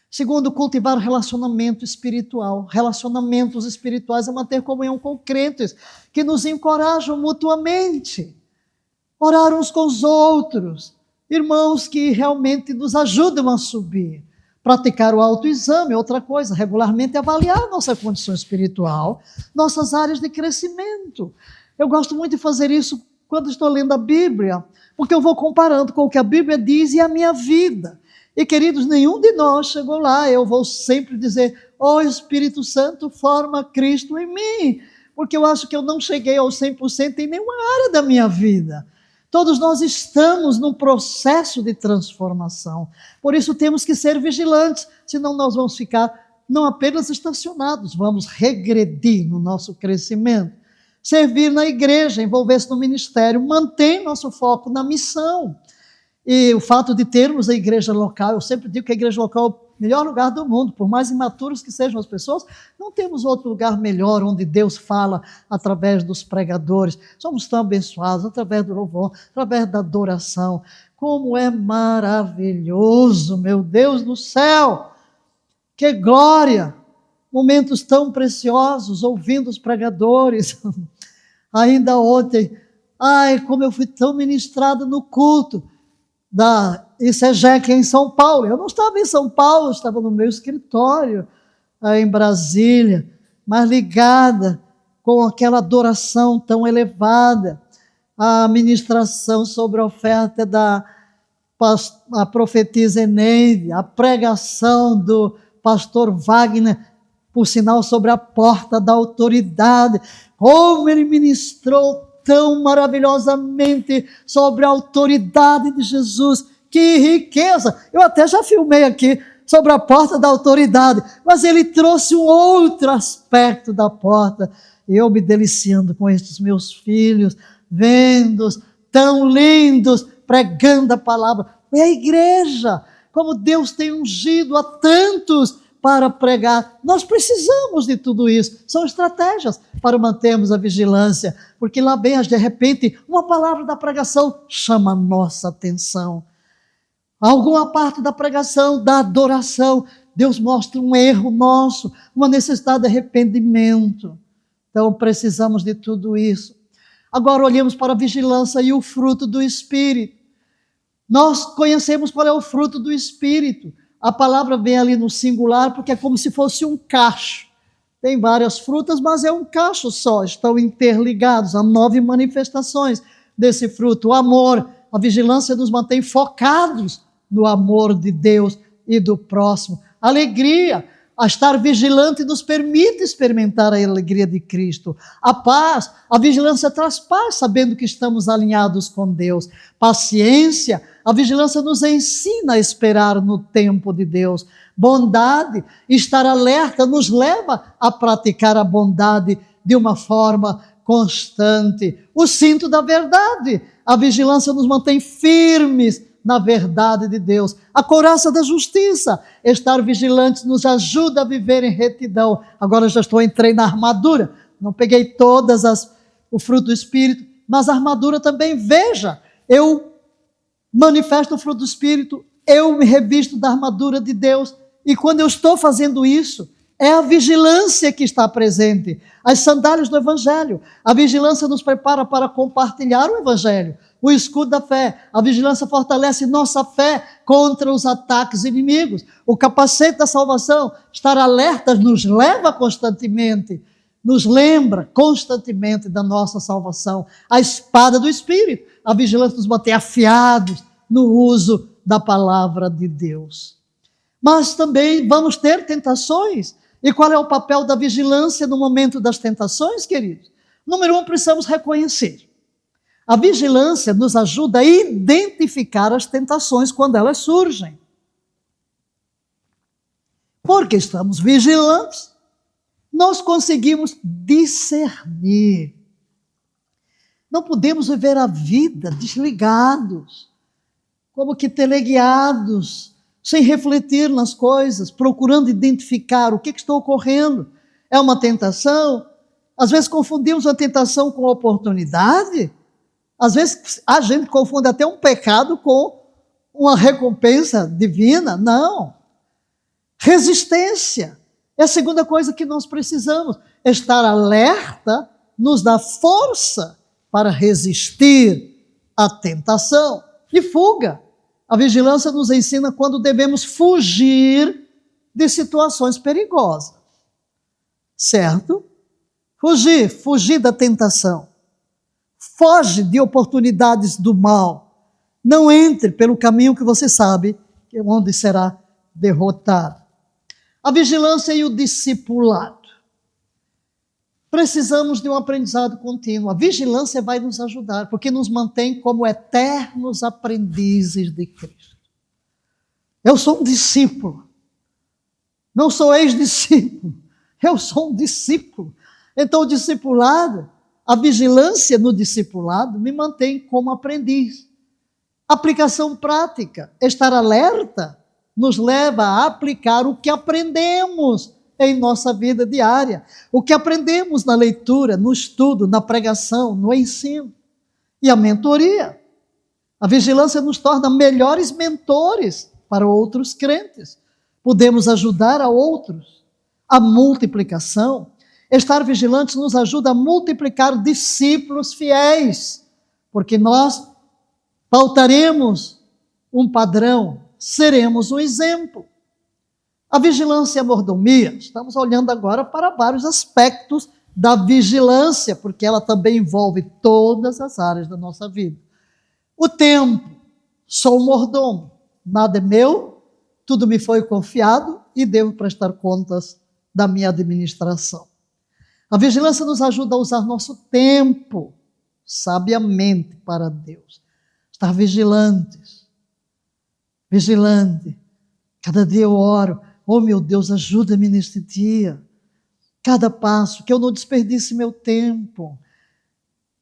Segundo, cultivar relacionamento espiritual. Relacionamentos espirituais é manter comunhão com crentes que nos encorajam mutuamente. Orar uns com os outros. Irmãos que realmente nos ajudam a subir. Praticar o autoexame, outra coisa, regularmente avaliar nossa condição espiritual, nossas áreas de crescimento. Eu gosto muito de fazer isso quando estou lendo a Bíblia, porque eu vou comparando com o que a Bíblia diz e a minha vida. E, queridos, nenhum de nós chegou lá. Eu vou sempre dizer, ó Espírito Santo, forma Cristo em mim, porque eu acho que eu não cheguei ao 100% em nenhuma área da minha vida. Todos nós estamos num processo de transformação. Por isso temos que ser vigilantes, senão nós vamos ficar não apenas estacionados, vamos regredir no nosso crescimento. Servir na igreja, envolver-se no ministério, mantém nosso foco na missão. E o fato de termos a igreja local, eu sempre digo que a igreja local é o melhor lugar do mundo, por mais imaturos que sejam as pessoas, não temos outro lugar melhor onde Deus fala através dos pregadores. Somos tão abençoados através do louvor, através da adoração. Como é maravilhoso, meu Deus do céu! Que glória! Momentos tão preciosos, ouvindo os pregadores. Ainda ontem, como eu fui tão ministrada no culto da ICEGEC em São Paulo. Eu não estava em São Paulo, eu estava no meu escritório, em Brasília, mas ligada com aquela adoração tão elevada, a ministração sobre a oferta da a profetisa Eneide, a pregação do pastor Wagner, por sinal, sobre a porta da autoridade. Como ele ministrou tão maravilhosamente sobre a autoridade de Jesus. Que riqueza! Eu até já filmei aqui sobre a porta da autoridade, mas ele trouxe um outro aspecto da porta. E eu me deliciando com estes meus filhos, vendo-os tão lindos, pregando a palavra. É a igreja, como Deus tem ungido a tantos para pregar. Nós precisamos de tudo isso. São estratégias para mantermos a vigilância, porque lá vem, de repente, uma palavra da pregação chama a nossa atenção. Alguma parte da pregação, da adoração, Deus mostra um erro nosso, uma necessidade de arrependimento. Então, precisamos de tudo isso. Agora, olhemos para a vigilância e o fruto do Espírito. Nós conhecemos qual é o fruto do Espírito. A palavra vem ali no singular, porque é como se fosse um cacho. Tem várias frutas, mas é um cacho só. Estão interligados a 9 manifestações desse fruto. O amor, a vigilância nos mantém focados no amor de Deus e do próximo. A alegria, a estar vigilante nos permite experimentar a alegria de Cristo. A paz, a vigilância traz paz, sabendo que estamos alinhados com Deus. Paciência, a vigilância nos ensina a esperar no tempo de Deus. Bondade, estar alerta, nos leva a praticar a bondade de uma forma constante. O cinto da verdade, a vigilância nos mantém firmes na verdade de Deus. A couraça da justiça, estar vigilantes nos ajuda a viver em retidão. Agora já entrei na armadura, não peguei o fruto do Espírito, mas a armadura também, veja, eu manifesto o fruto do Espírito, eu me revisto da armadura de Deus, e quando eu estou fazendo isso, é a vigilância que está presente. As sandálias do Evangelho, a vigilância nos prepara para compartilhar o Evangelho. O escudo da fé, a vigilância fortalece nossa fé contra os ataques inimigos. O capacete da salvação, estar alertas, nos leva constantemente, nos lembra constantemente da nossa salvação. A espada do Espírito, a vigilância nos mantém afiados no uso da palavra de Deus. Mas também vamos ter tentações. E qual é o papel da vigilância no momento das tentações, queridos? Número 1, precisamos reconhecer. A vigilância nos ajuda a identificar as tentações quando elas surgem. Porque estamos vigilantes, nós conseguimos discernir. Não podemos viver a vida desligados, como que teleguiados, sem refletir nas coisas, procurando identificar o que está ocorrendo. É uma tentação? Às vezes confundimos a tentação com a oportunidade. Às vezes a gente confunde até um pecado com uma recompensa divina. Não. Resistência é a segunda coisa que nós precisamos. Estar alerta nos dá força para resistir à tentação. E fuga. A vigilância nos ensina quando devemos fugir de situações perigosas. Certo? Fugir da tentação. Foge de oportunidades do mal. Não entre pelo caminho que você sabe onde será derrotado. A vigilância e o discipulado. Precisamos de um aprendizado contínuo. A vigilância vai nos ajudar, porque nos mantém como eternos aprendizes de Cristo. Eu sou um discípulo. Não sou ex-discípulo. Eu sou um discípulo. Então, o discipulado, a vigilância no discipulado me mantém como aprendiz. Aplicação prática, estar alerta, nos leva a aplicar o que aprendemos em nossa vida diária, o que aprendemos na leitura, no estudo, na pregação, no ensino. E a mentoria. A vigilância nos torna melhores mentores para outros crentes. Podemos ajudar a outros. A multiplicação. Estar vigilantes nos ajuda a multiplicar discípulos fiéis, porque nós pautaremos um padrão, seremos um exemplo. A vigilância e a mordomia, estamos olhando agora para vários aspectos da vigilância, porque ela também envolve todas as áreas da nossa vida. O tempo, sou um mordomo, nada é meu, tudo me foi confiado e devo prestar contas da minha administração. A vigilância nos ajuda a usar nosso tempo sabiamente para Deus. Estar vigilantes. Vigilante. Cada dia eu oro. Oh, meu Deus, ajuda-me neste dia. Cada passo, que eu não desperdice meu tempo.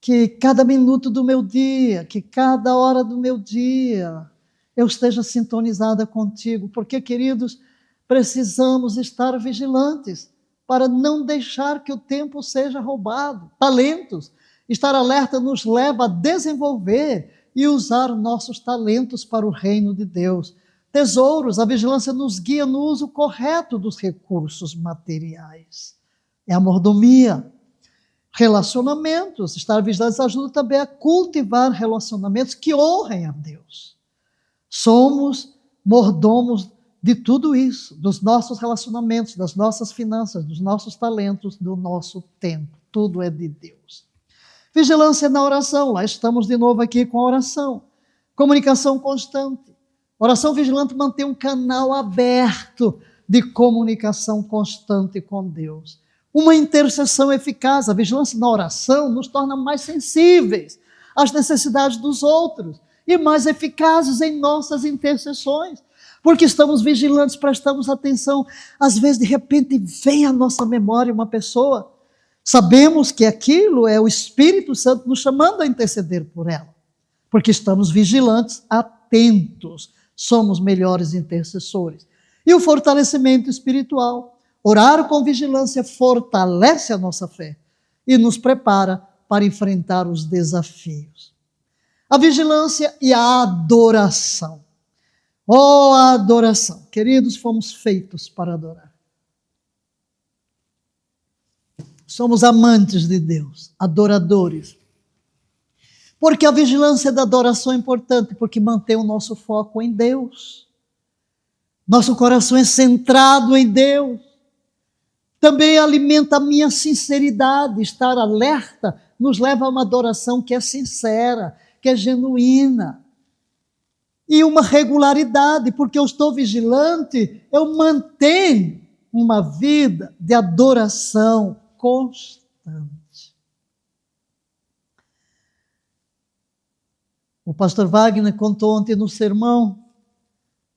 Que cada minuto do meu dia, que cada hora do meu dia, eu esteja sintonizada contigo. Porque, queridos, precisamos estar vigilantes para não deixar que o tempo seja roubado. Talentos. Estar alerta nos leva a desenvolver e usar nossos talentos para o reino de Deus. Tesouros, a vigilância nos guia no uso correto dos recursos materiais. É a mordomia. Relacionamentos, estar vigilantes ajuda também a cultivar relacionamentos que honrem a Deus. Somos mordomos de tudo isso, dos nossos relacionamentos, das nossas finanças, dos nossos talentos, do nosso tempo. Tudo é de Deus. Vigilância na oração, lá estamos de novo aqui com a oração. Comunicação constante. Oração vigilante mantém um canal aberto de comunicação constante com Deus. Uma intercessão eficaz. A vigilância na oração nos torna mais sensíveis às necessidades dos outros e mais eficazes em nossas intercessões. Porque estamos vigilantes, prestamos atenção. Às vezes, de repente, vem à nossa memória uma pessoa. Sabemos que aquilo é o Espírito Santo nos chamando a interceder por ela. Porque estamos vigilantes, atentos. Somos melhores intercessores. E o fortalecimento espiritual. Orar com vigilância fortalece a nossa fé e nos prepara para enfrentar os desafios. A vigilância e a adoração. Oh, a adoração. Queridos, fomos feitos para adorar. Somos amantes de Deus, adoradores. Porque a vigilância da adoração é importante, porque mantém o nosso foco em Deus. Nosso coração é centrado em Deus. Também alimenta a minha sinceridade. Estar alerta nos leva a uma adoração que é sincera, que é genuína. E uma regularidade, porque eu estou vigilante, eu mantenho uma vida de adoração constante. O pastor Wagner contou ontem no sermão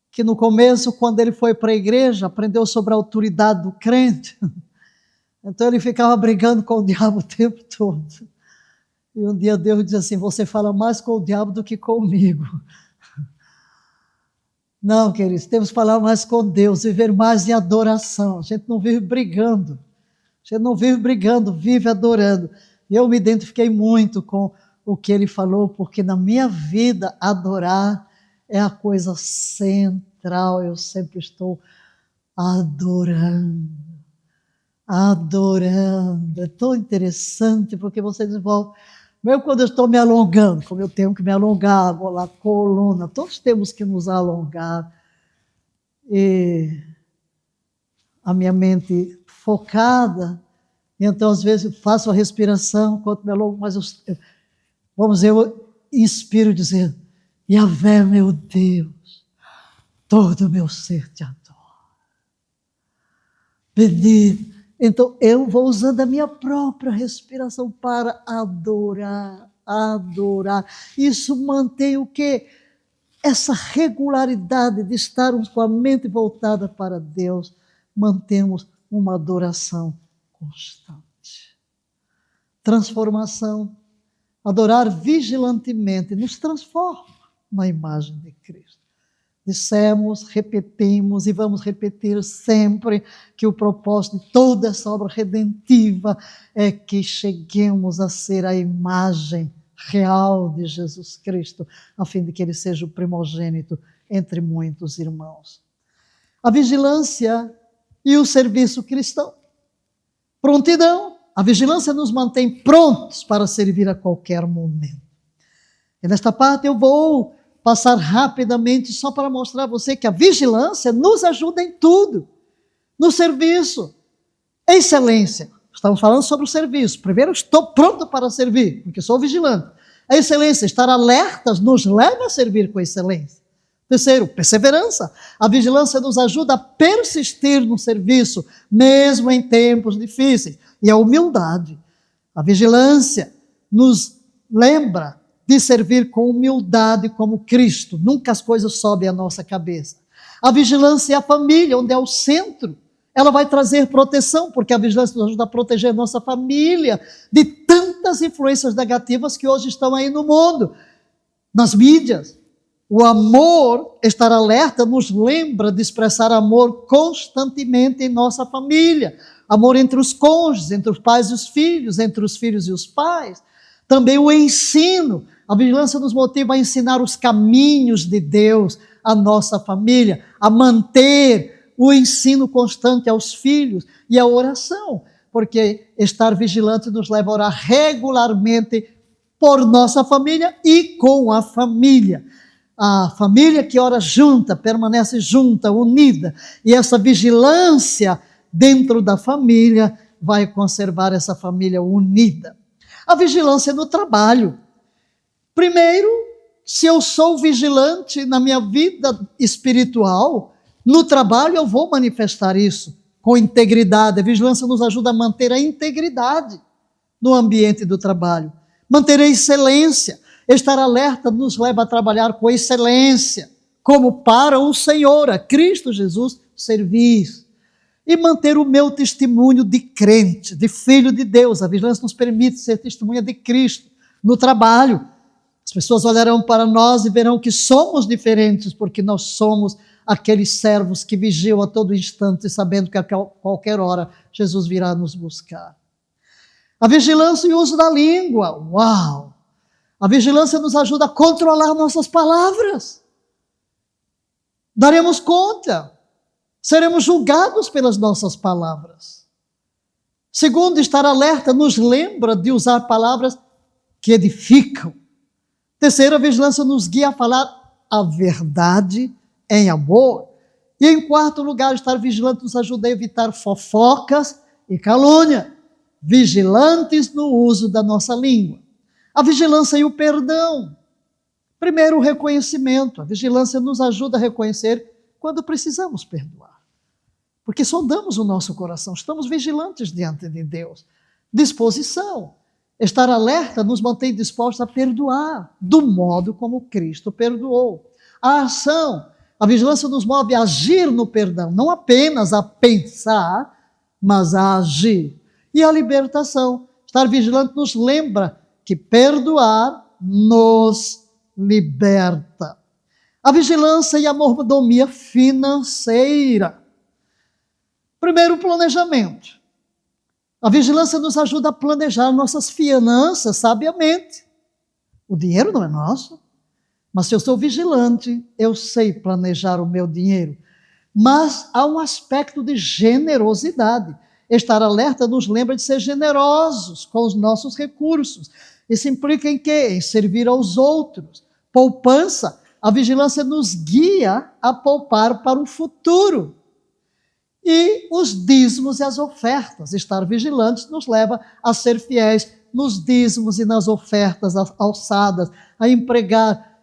que no começo, quando ele foi para a igreja, aprendeu sobre a autoridade do crente. Então ele ficava brigando com o diabo o tempo todo. E um dia Deus disse assim: você fala mais com o diabo do que comigo. Não, queridos, temos que falar mais com Deus, viver mais em adoração. A gente não vive brigando. A gente não vive brigando, vive adorando. E eu me identifiquei muito com o que ele falou, porque na minha vida adorar é a coisa central. Eu sempre estou adorando. Adorando. É tão interessante, porque você desenvolve. Mesmo quando eu estou me alongando, como eu tenho que me alongar, vou lá, coluna, todos temos que nos alongar. E a minha mente focada, então às vezes eu faço a respiração, enquanto me alongo, mas eu inspiro dizendo: Yahvé, meu Deus, todo o meu ser te adora. Bendito. Então, eu vou usando a minha própria respiração para adorar. Isso mantém o quê? Essa regularidade de estarmos com a mente voltada para Deus. Mantemos uma adoração constante. Transformação. Adorar vigilantemente nos transforma na imagem de Cristo. Dissemos, repetimos e vamos repetir sempre que o propósito de toda essa obra redentiva é que cheguemos a ser a imagem real de Jesus Cristo, a fim de que Ele seja o primogênito entre muitos irmãos. A vigilância e o serviço cristão. Prontidão. A vigilância nos mantém prontos para servir a qualquer momento. E nesta parte eu vou passar rapidamente só para mostrar a você que a vigilância nos ajuda em tudo. No serviço, excelência. Estamos falando sobre o serviço. Primeiro, estou pronto para servir, porque sou vigilante. A excelência, estar alertas, nos leva a servir com excelência. Terceiro, perseverança. A vigilância nos ajuda a persistir no serviço, mesmo em tempos difíceis. E a humildade. A vigilância nos lembra de servir com humildade como Cristo. Nunca as coisas sobem à nossa cabeça. A vigilância é a família, onde é o centro. Ela vai trazer proteção, porque a vigilância nos ajuda a proteger a nossa família de tantas influências negativas que hoje estão aí no mundo, nas mídias. O amor, estar alerta, nos lembra de expressar amor constantemente em nossa família. Amor entre os cônjuges, entre os pais e os filhos, entre os filhos e os pais. Também o ensino. A vigilância nos motiva a ensinar os caminhos de Deus à nossa família, a manter o ensino constante aos filhos e a oração, porque estar vigilante nos leva a orar regularmente por nossa família e com a família. A família que ora junta, permanece junta, unida, e essa vigilância dentro da família vai conservar essa família unida. A vigilância no trabalho. Primeiro, se eu sou vigilante na minha vida espiritual, no trabalho eu vou manifestar isso com integridade. A vigilância nos ajuda a manter a integridade no ambiente do trabalho. Manter a excelência. Estar alerta nos leva a trabalhar com excelência, como para o Senhor, a Cristo Jesus, servir. E manter o meu testemunho de crente, de filho de Deus. A vigilância nos permite ser testemunha de Cristo no trabalho. As pessoas olharão para nós e verão que somos diferentes, porque nós somos aqueles servos que vigiam a todo instante, sabendo que a qualquer hora Jesus virá nos buscar. A vigilância e o uso da língua. Uau! A vigilância nos ajuda a controlar nossas palavras. Daremos conta. Seremos julgados pelas nossas palavras. Segundo, estar alerta nos lembra de usar palavras que edificam. Terceiro, a vigilância nos guia a falar a verdade em amor. E em quarto lugar, estar vigilante nos ajuda a evitar fofocas e calúnia. Vigilantes no uso da nossa língua. A vigilância e o perdão. Primeiro, o reconhecimento. A vigilância nos ajuda a reconhecer quando precisamos perdoar. Porque sondamos o nosso coração, estamos vigilantes diante de Deus. Disposição. Estar alerta nos mantém dispostos a perdoar, do modo como Cristo perdoou. A ação. A vigilância nos move a agir no perdão, não apenas a pensar, mas a agir. E a libertação. Estar vigilante nos lembra que perdoar nos liberta. A vigilância e a mordomia financeira. Primeiro, o planejamento. A vigilância nos ajuda a planejar nossas finanças sabiamente. O dinheiro não é nosso, mas se eu sou vigilante, eu sei planejar o meu dinheiro. Mas há um aspecto de generosidade. Estar alerta nos lembra de ser generosos com os nossos recursos. Isso implica em quê? Em servir aos outros. Poupança. A vigilância nos guia a poupar para o futuro. E os dízimos e as ofertas. Estar vigilantes nos leva a ser fiéis nos dízimos e nas ofertas alçadas, a empregar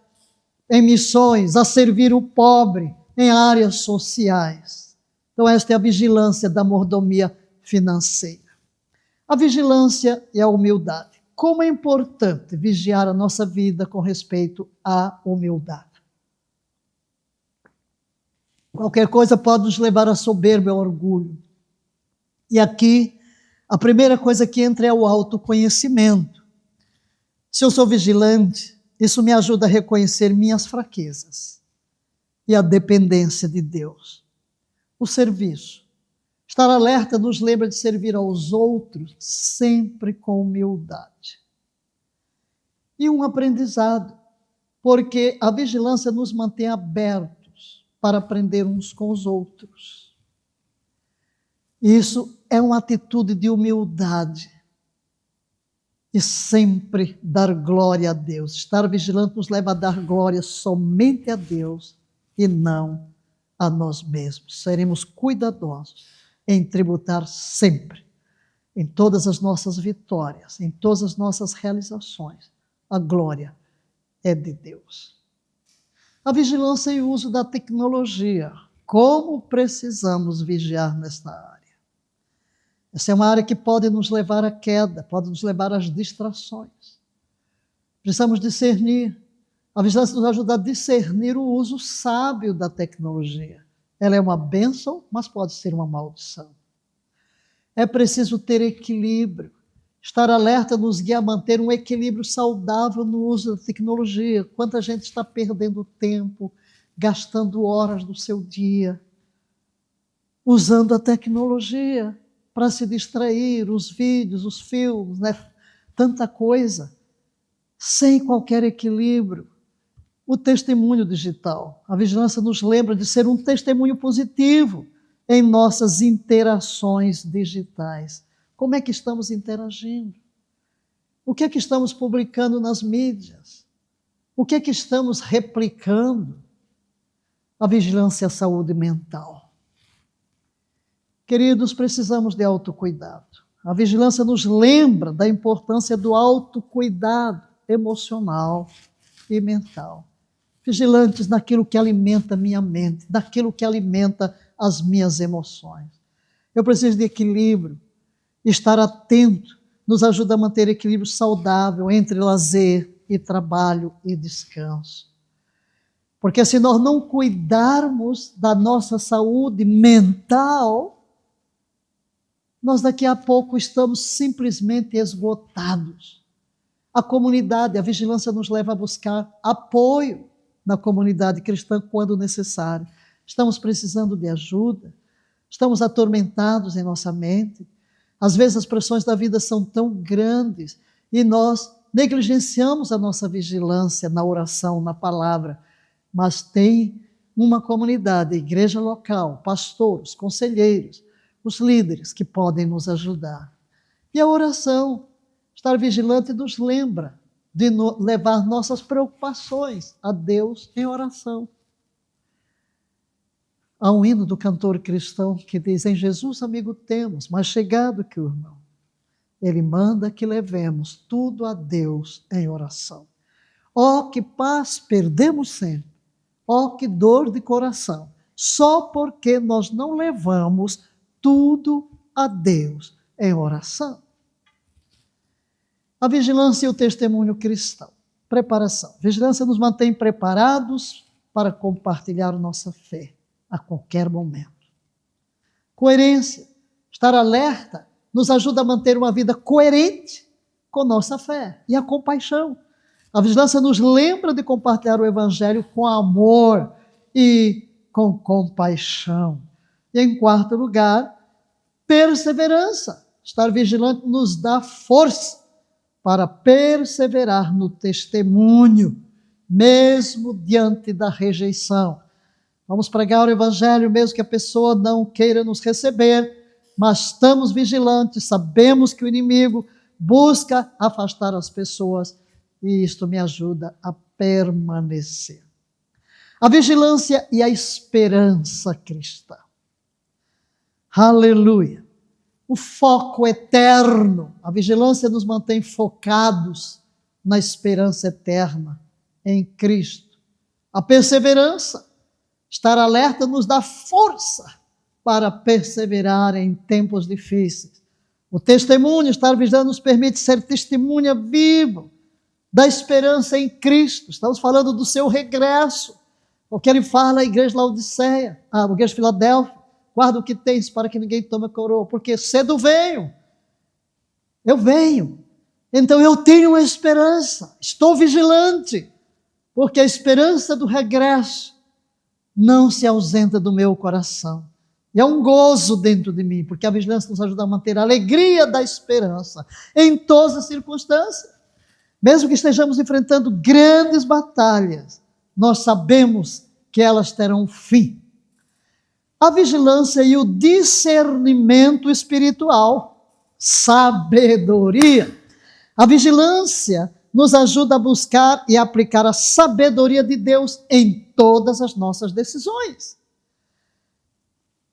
em missões, a servir o pobre, em áreas sociais. Então, esta é a vigilância da mordomia financeira. A vigilância e a humildade. Como é importante vigiar a nossa vida com respeito à humildade. Qualquer coisa pode nos levar à soberba e ao orgulho. E aqui, a primeira coisa que entra é o autoconhecimento. Se eu sou vigilante, isso me ajuda a reconhecer minhas fraquezas e a dependência de Deus. O serviço. Estar alerta nos lembra de servir aos outros sempre com humildade. E um aprendizado, porque a vigilância nos mantém abertos para aprender uns com os outros. Isso é uma atitude de humildade e sempre dar glória a Deus. Estar vigilante nos leva a dar glória somente a Deus e não a nós mesmos. Seremos cuidadosos em tributar sempre, em todas as nossas vitórias, em todas as nossas realizações. A glória é de Deus. A vigilância e o uso da tecnologia. Como precisamos vigiar nesta área? Essa é uma área que pode nos levar à queda, pode nos levar às distrações. Precisamos discernir. A vigilância nos ajuda a discernir o uso sábio da tecnologia. Ela é uma bênção, mas pode ser uma maldição. É preciso ter equilíbrio. Estar alerta nos guia a manter um equilíbrio saudável no uso da tecnologia. Quanta gente está perdendo tempo, gastando horas do seu dia, usando a tecnologia para se distrair, os vídeos, os filmes, né? Tanta coisa, sem qualquer equilíbrio. O testemunho digital. A vigilância nos lembra de ser um testemunho positivo em nossas interações digitais. Como é que estamos interagindo? O que é que estamos publicando nas mídias? O que é que estamos replicando? A vigilância à saúde mental. Queridos, precisamos de autocuidado. A vigilância nos lembra da importância do autocuidado emocional e mental. Vigilantes naquilo que alimenta a minha mente, daquilo que alimenta as minhas emoções. Eu preciso de equilíbrio. Estar atento nos ajuda a manter equilíbrio saudável entre lazer e trabalho e descanso. Porque se nós não cuidarmos da nossa saúde mental, nós daqui a pouco estamos simplesmente esgotados. A comunidade, a vigilância nos leva a buscar apoio na comunidade cristã quando necessário. Estamos precisando de ajuda, estamos atormentados em nossa mente. Às vezes as pressões da vida são tão grandes e nós negligenciamos a nossa vigilância na oração, na palavra. Mas tem uma comunidade, a igreja local, pastores, conselheiros, os líderes que podem nos ajudar. E a oração, estar vigilante nos lembra de levar nossas preocupações a Deus em oração. Há um hino do cantor cristão que diz: em Jesus amigo temos, mais chegado que o irmão. Ele manda que levemos tudo a Deus em oração. Oh, que paz perdemos sempre. Oh, que dor de coração. Só porque nós não levamos tudo a Deus em oração. A vigilância e o testemunho cristão. Preparação. Vigilância nos mantém preparados para compartilhar nossa fé a qualquer momento. Coerência. Estar alerta nos ajuda a manter uma vida coerente com nossa fé e a compaixão. A vigilância nos lembra de compartilhar o evangelho com amor e com compaixão. E em quarto lugar, perseverança. Estar vigilante nos dá força para perseverar no testemunho, mesmo diante da rejeição. Vamos pregar o evangelho mesmo que a pessoa não queira nos receber, mas estamos vigilantes, sabemos que o inimigo busca afastar as pessoas e isto me ajuda a permanecer. A vigilância e a esperança cristã. Aleluia! O foco eterno, a vigilância nos mantém focados na esperança eterna em Cristo. A perseverança Estar alerta nos dá força para perseverar em tempos difíceis. O testemunho, estar vigiando, nos permite ser testemunha vivo da esperança em Cristo. Estamos falando do seu regresso. Porque ele fala à igreja de Laodiceia, à igreja de Filadélfia: guarda o que tens para que ninguém tome a coroa, porque cedo venho. Eu venho. Então eu tenho uma esperança, estou vigilante, porque a esperança do regresso não se ausenta do meu coração. E é um gozo dentro de mim, porque a vigilância nos ajuda a manter a alegria da esperança em todas as circunstâncias. Mesmo que estejamos enfrentando grandes batalhas, nós sabemos que elas terão fim. A vigilância e o discernimento espiritual, sabedoria. A vigilância nos ajuda a buscar e aplicar a sabedoria de Deus em todas as nossas decisões.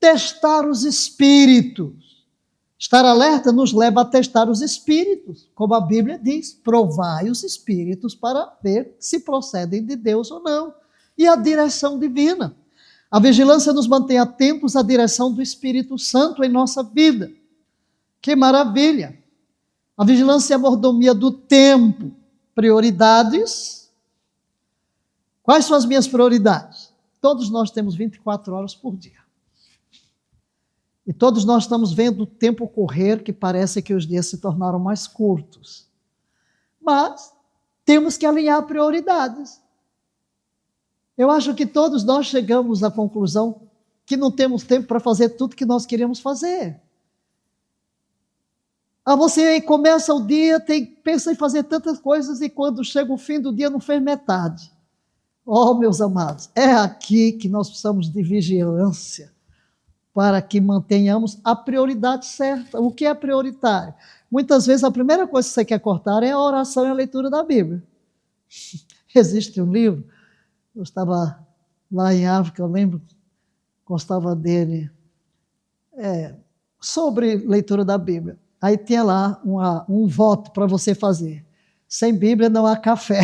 Testar os espíritos. Estar alerta nos leva a testar os espíritos, como a Bíblia diz: provai os espíritos para ver se procedem de Deus ou não. E a direção divina. A vigilância nos mantém atentos à direção do Espírito Santo em nossa vida. Que maravilha! A vigilância é a mordomia do tempo. Prioridades. Quais são as minhas prioridades? Todos nós temos 24 horas por dia. E todos nós estamos vendo o tempo correr, que parece que os dias se tornaram mais curtos. Mas temos que alinhar prioridades. Eu acho que todos nós chegamos à conclusão que não temos tempo para fazer tudo que nós queríamos fazer. Você começa o dia, pensa em fazer tantas coisas e quando chega o fim do dia não fez metade. Oh, meus amados, é aqui que nós precisamos de vigilância para que mantenhamos a prioridade certa. O que é prioritário? Muitas vezes a primeira coisa que você quer cortar é a oração e a leitura da Bíblia. Existe um livro, eu estava lá em África, eu lembro, gostava dele, sobre leitura da Bíblia. Aí tinha lá um voto para você fazer: sem Bíblia não há café.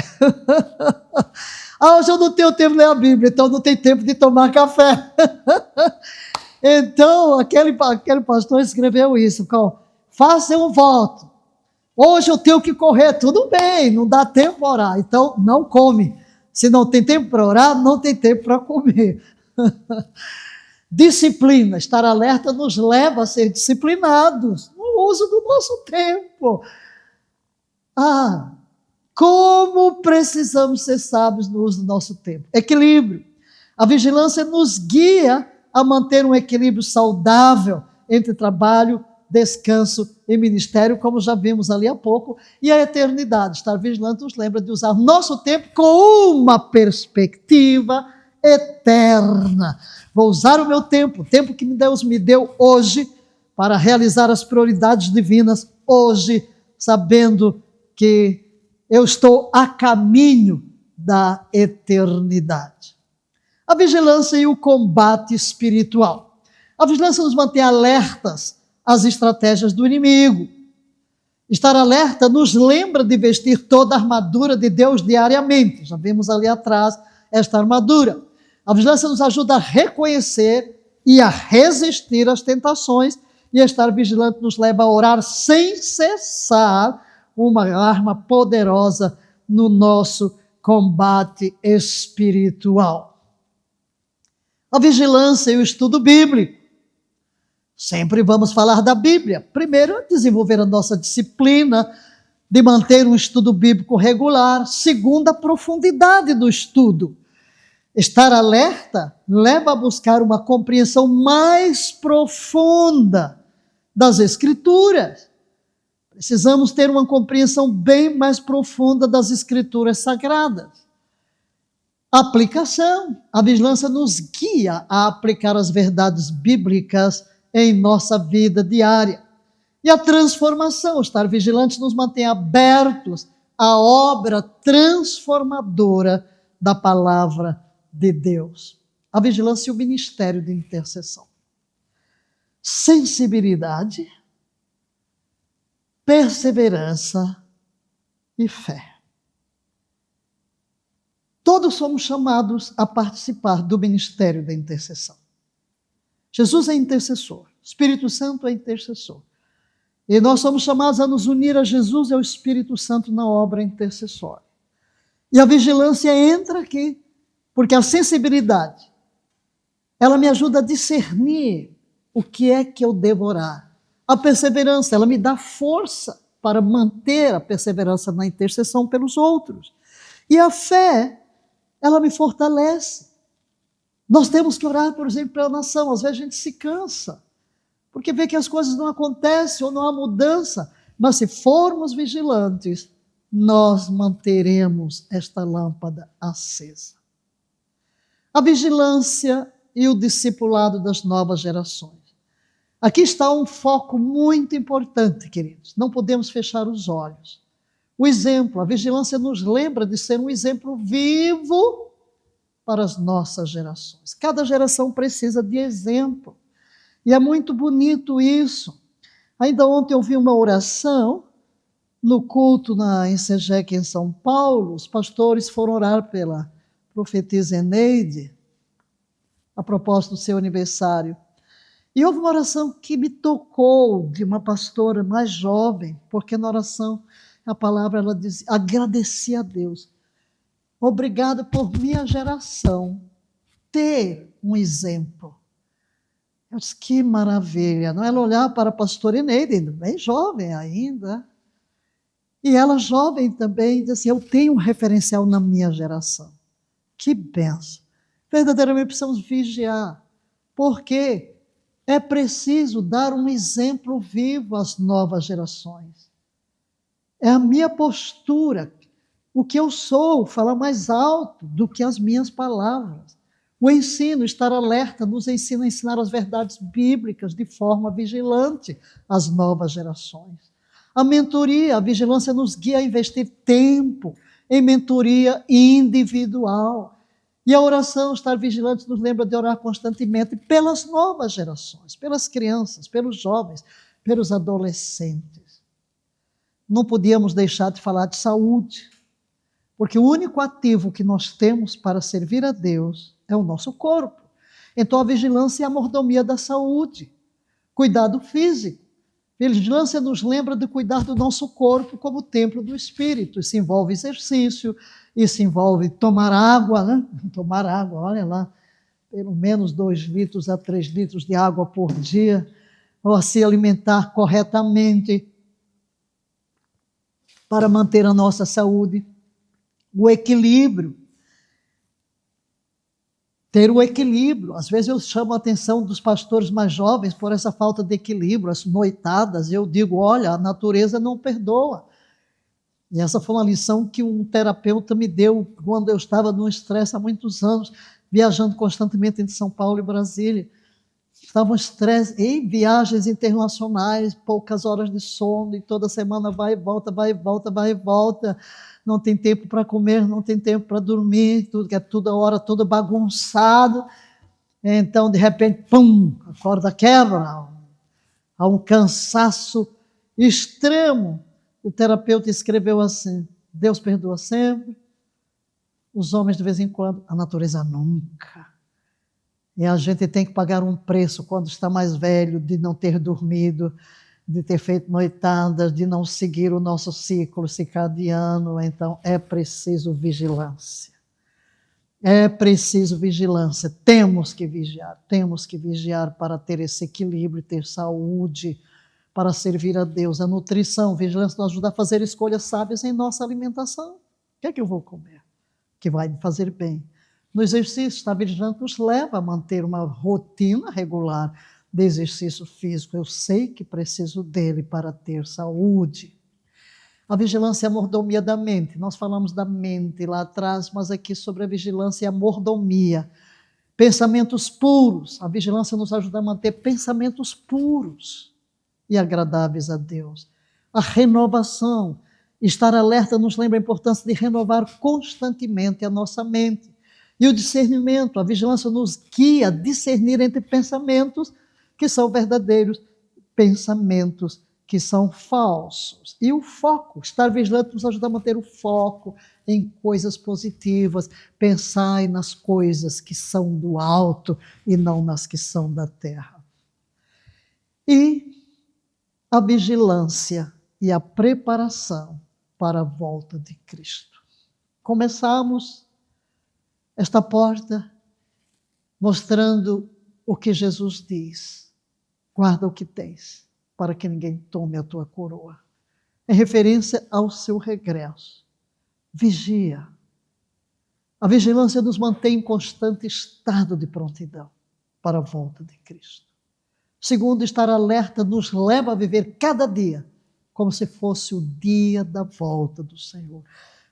Hoje eu não tenho tempo de ler a Bíblia, então não tem tempo de tomar café. Então, aquele pastor escreveu isso: faça um voto. Hoje eu tenho que correr, tudo bem, não dá tempo para orar, então não come. Se não tem tempo para orar, não tem tempo para comer. Disciplina, estar alerta nos leva a ser disciplinados no uso do nosso tempo. Como precisamos ser sábios no uso do nosso tempo. Equilíbrio. A vigilância nos guia a manter um equilíbrio saudável entre trabalho, descanso e ministério, como já vimos ali há pouco, e a eternidade. Estar vigilante nos lembra de usar nosso tempo com uma perspectiva eterna. Vou usar o meu tempo, o tempo que Deus me deu hoje, para realizar as prioridades divinas hoje, sabendo que eu estou a caminho da eternidade. A vigilância e o combate espiritual. A vigilância nos mantém alertas às estratégias do inimigo. Estar alerta nos lembra de vestir toda a armadura de Deus diariamente. Já vimos ali atrás esta armadura. A vigilância nos ajuda a reconhecer e a resistir às tentações, e estar vigilante nos leva a orar sem cessar, uma arma poderosa no nosso combate espiritual. A vigilância e o estudo bíblico. Sempre vamos falar da Bíblia. Primeiro, desenvolver a nossa disciplina de manter um estudo bíblico regular. Segundo, a profundidade do estudo. Estar alerta leva a buscar uma compreensão mais profunda das Escrituras. Precisamos ter uma compreensão bem mais profunda das Escrituras sagradas. Aplicação. A vigilância nos guia a aplicar as verdades bíblicas em nossa vida diária. E a transformação. Estar vigilante nos mantém abertos à obra transformadora da palavra de Deus. A vigilância e o ministério de intercessão. Sensibilidade, perseverança e fé. Todos somos chamados a participar do ministério da intercessão. Jesus é intercessor, o Espírito Santo é intercessor. E nós somos chamados a nos unir a Jesus e ao Espírito Santo na obra intercessória. E a vigilância entra aqui, porque a sensibilidade, ela me ajuda a discernir o que é que eu devo orar. A perseverança, ela me dá força para manter a perseverança na intercessão pelos outros. E a fé, ela me fortalece. Nós temos que orar, por exemplo, pela nação. Às vezes a gente se cansa, porque vê que as coisas não acontecem ou não há mudança. Mas se formos vigilantes, nós manteremos esta lâmpada acesa. A vigilância e o discipulado das novas gerações. Aqui está um foco muito importante, queridos. Não podemos fechar os olhos. O exemplo, a vigilância nos lembra de ser um exemplo vivo para as nossas gerações. Cada geração precisa de exemplo. E é muito bonito isso. Ainda ontem eu vi uma oração no culto em Segec, em São Paulo. Os pastores foram orar pela profetisa Eneide, a propósito do seu aniversário. E houve uma oração que me tocou, de uma pastora mais jovem, porque na oração, a palavra, ela diz, agradeci a Deus. Obrigada por minha geração ter um exemplo. Eu disse, que maravilha. Não, ela olhar para a pastora Eneide, bem jovem ainda. E ela jovem também, disse, eu tenho um referencial na minha geração. Que benção. Verdadeiramente precisamos vigiar. Por quê? É preciso dar um exemplo vivo às novas gerações. É a minha postura, o que eu sou, falar mais alto do que as minhas palavras. O ensino, estar alerta, nos ensina a ensinar as verdades bíblicas de forma vigilante às novas gerações. A mentoria, a vigilância nos guia a investir tempo em mentoria individual. E a oração, estar vigilante, nos lembra de orar constantemente pelas novas gerações, pelas crianças, pelos jovens, pelos adolescentes. Não podíamos deixar de falar de saúde, porque o único ativo que nós temos para servir a Deus é o nosso corpo. Então a vigilância é a mordomia da saúde, cuidado físico. Vigilância nos lembra de cuidar do nosso corpo como templo do Espírito. Isso envolve exercício, isso envolve tomar água, né? Tomar água, olha lá, pelo menos 2 litros a 3 litros de água por dia, ou se alimentar corretamente para manter a nossa saúde. O equilíbrio. Ter o equilíbrio. Às vezes eu chamo a atenção dos pastores mais jovens por essa falta de equilíbrio, as noitadas. Eu digo, olha, a natureza não perdoa. E essa foi uma lição que um terapeuta me deu quando eu estava num estresse há muitos anos, viajando constantemente entre São Paulo e Brasília. Estava um estresse em viagens internacionais, poucas horas de sono, e toda semana vai e volta, vai e volta, vai e volta. Não tem tempo para comer, não tem tempo para dormir, tudo que é toda hora, tudo bagunçado. Então, de repente, pum, a corda quebra, há um cansaço extremo. O terapeuta escreveu assim, Deus perdoa sempre, os homens de vez em quando, a natureza nunca. E a gente tem que pagar um preço quando está mais velho, de não ter dormido, de ter feito noitadas, de não seguir o nosso ciclo circadiano. Então, é preciso vigilância. É preciso vigilância. Temos que vigiar para ter esse equilíbrio, ter saúde, para servir a Deus. A nutrição, a vigilância nos ajuda a fazer escolhas sábias em nossa alimentação. O que é que eu vou comer? Que vai me fazer bem. No exercício, estar vigilante nos leva a manter uma rotina regular de exercício físico. Eu sei que preciso dele para ter saúde. A vigilância é a mordomia da mente. Nós falamos da mente lá atrás, mas aqui sobre a vigilância é a mordomia. Pensamentos puros. A vigilância nos ajuda a manter pensamentos puros e agradáveis a Deus. A renovação. Estar alerta nos lembra a importância de renovar constantemente a nossa mente. E o discernimento, a vigilância nos guia a discernir entre pensamentos que são verdadeiros, pensamentos que são falsos. E o foco, estar vigilante nos ajuda a manter o foco em coisas positivas, pensar nas coisas que são do alto e não nas que são da terra. E a vigilância e a preparação para a volta de Cristo. Começamos esta porta mostrando o que Jesus diz: guarda o que tens, para que ninguém tome a tua coroa. Em referência ao seu regresso. Vigia. A vigilância nos mantém em constante estado de prontidão para a volta de Cristo. Segundo, estar alerta nos leva a viver cada dia como se fosse o dia da volta do Senhor.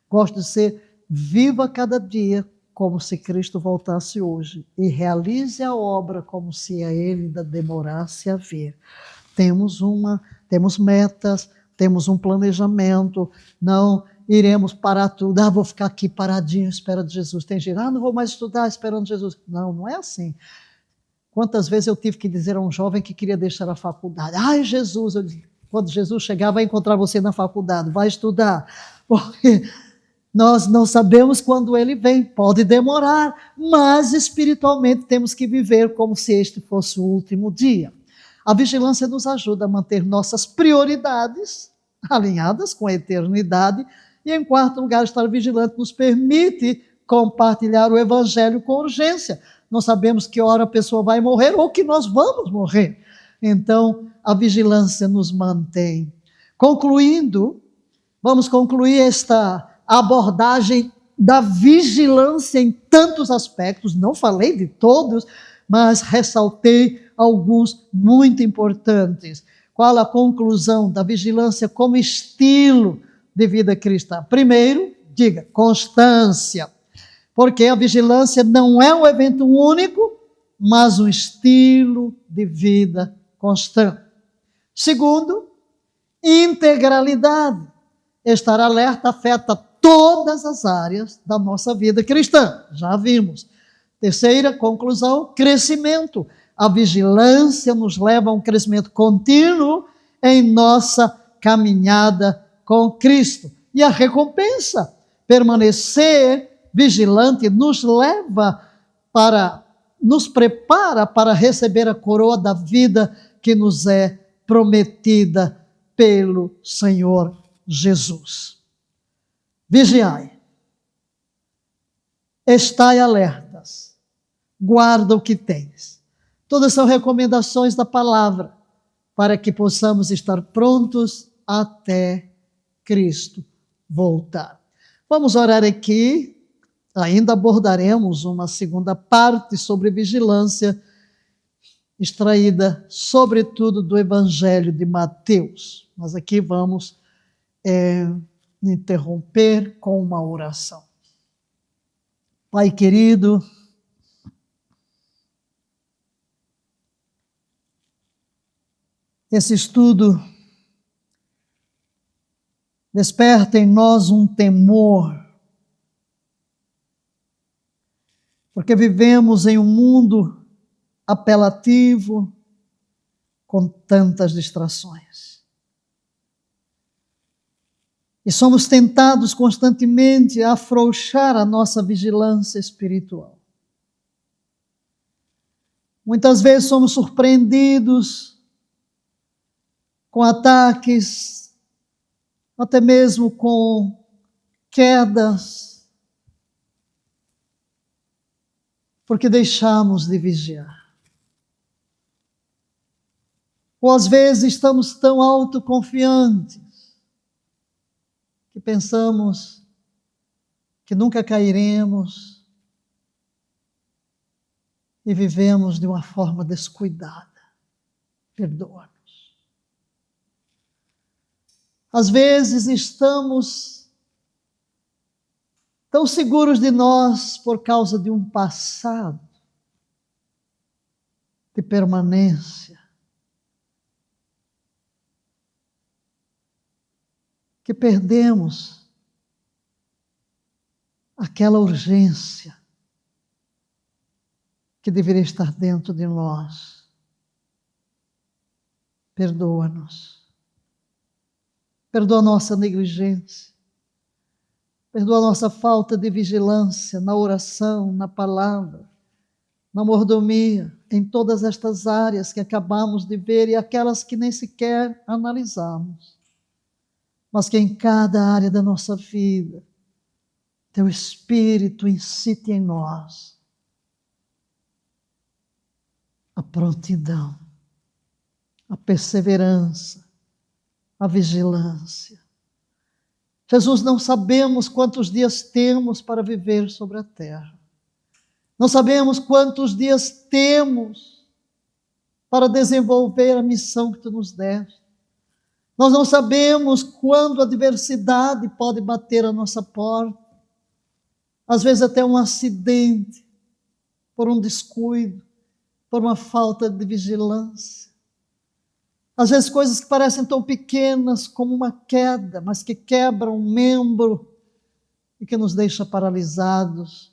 Gosto de ser viva cada dia como se Cristo voltasse hoje e realize a obra como se a Ele ainda demorasse a vir. Temos metas, temos um planejamento, não iremos parar tudo, vou ficar aqui paradinho esperando Jesus. Tem gente, não vou mais estudar esperando Jesus. Não, não é assim. Quantas vezes eu tive que dizer a um jovem que queria deixar a faculdade, ai Jesus, quando Jesus chegar vai encontrar você na faculdade, vai estudar, porque nós não sabemos quando ele vem, pode demorar, mas espiritualmente temos que viver como se este fosse o último dia. A vigilância nos ajuda a manter nossas prioridades alinhadas com a eternidade e, em quarto lugar, estar vigilante nos permite compartilhar o evangelho com urgência. Não sabemos que hora a pessoa vai morrer ou que nós vamos morrer. Então, a vigilância nos mantém. Concluindo, vamos concluir esta abordagem da vigilância em tantos aspectos. Não falei de todos, mas ressaltei alguns muito importantes. Qual a conclusão da vigilância como estilo de vida cristã? Primeiro, diga, constância. Porque a vigilância não é um evento único, mas um estilo de vida constante. Segundo, integralidade. Estar alerta afeta todas as áreas da nossa vida cristã. Já vimos. Terceira conclusão, crescimento. A vigilância nos leva a um crescimento contínuo em nossa caminhada com Cristo. E a recompensa, permanecer vigilante, nos prepara para receber a coroa da vida que nos é prometida pelo Senhor Jesus. Vigiai, estai alertas, guarda o que tens. Todas são recomendações da palavra para que possamos estar prontos até Cristo voltar. Vamos orar aqui. Ainda abordaremos uma segunda parte sobre vigilância, extraída sobretudo do Evangelho de Mateus. Mas aqui vamos interromper com uma oração. Pai querido, esse estudo desperta em nós um temor, porque vivemos em um mundo apelativo, com tantas distrações. E somos tentados constantemente a afrouxar a nossa vigilância espiritual. Muitas vezes somos surpreendidos com ataques, até mesmo com quedas, porque deixamos de vigiar. Ou às vezes estamos tão autoconfiantes que pensamos que nunca cairemos e vivemos de uma forma descuidada. Perdoa-nos. Às vezes estamos tão seguros de nós por causa de um passado de permanência, que perdemos aquela urgência que deveria estar dentro de nós. Perdoa-nos. Perdoa a nossa negligência. Perdoa a nossa falta de vigilância na oração, na palavra, na mordomia, em todas estas áreas que acabamos de ver e aquelas que nem sequer analisamos. Mas que em cada área da nossa vida, Teu Espírito incite em nós a prontidão, a perseverança, a vigilância. Jesus, não sabemos quantos dias temos para viver sobre a terra. Não sabemos quantos dias temos para desenvolver a missão que Tu nos deste. Nós não sabemos quando a adversidade pode bater a nossa porta. Às vezes até um acidente, por um descuido, por uma falta de vigilância. Às vezes coisas que parecem tão pequenas como uma queda, mas que quebram um membro e que nos deixa paralisados.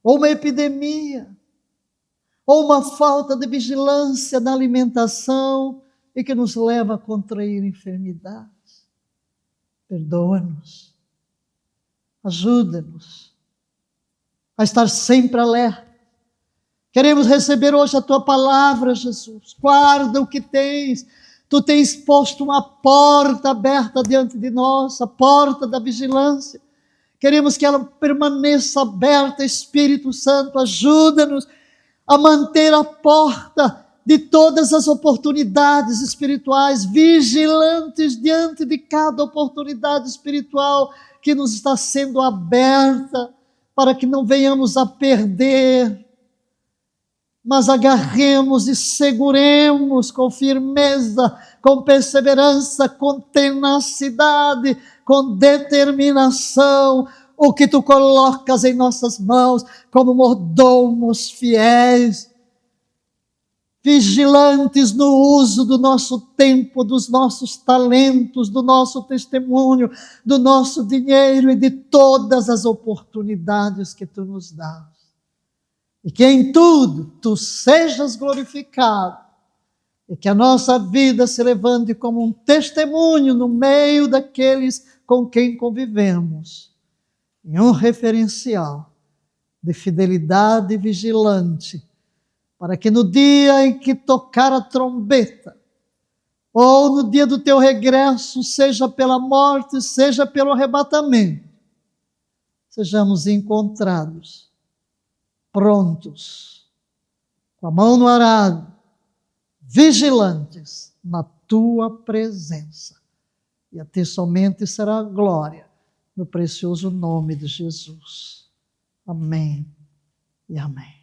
Ou uma epidemia, ou uma falta de vigilância na alimentação e que nos leva a contrair enfermidades. Perdoa-nos, ajuda-nos a estar sempre alerta. Queremos receber hoje a Tua palavra, Jesus. Guarda o que tens. Tu tens posto uma porta aberta diante de nós, a porta da vigilância. Queremos que ela permaneça aberta, Espírito Santo, ajuda-nos a manter a porta de todas as oportunidades espirituais, vigilantes diante de cada oportunidade espiritual que nos está sendo aberta, para que não venhamos a perder, mas agarremos e seguremos com firmeza, com perseverança, com tenacidade, com determinação, o que Tu colocas em nossas mãos como mordomos fiéis, vigilantes no uso do nosso tempo, dos nossos talentos, do nosso testemunho, do nosso dinheiro e de todas as oportunidades que Tu nos dás. E que em tudo Tu sejas glorificado e que a nossa vida se levante como um testemunho no meio daqueles com quem convivemos, e um referencial de fidelidade vigilante, para que no dia em que tocar a trombeta, ou no dia do Teu regresso, seja pela morte, seja pelo arrebatamento, sejamos encontrados, prontos, com a mão no arado, vigilantes na Tua presença. E a Ti somente será a glória, no precioso nome de Jesus. Amém e amém.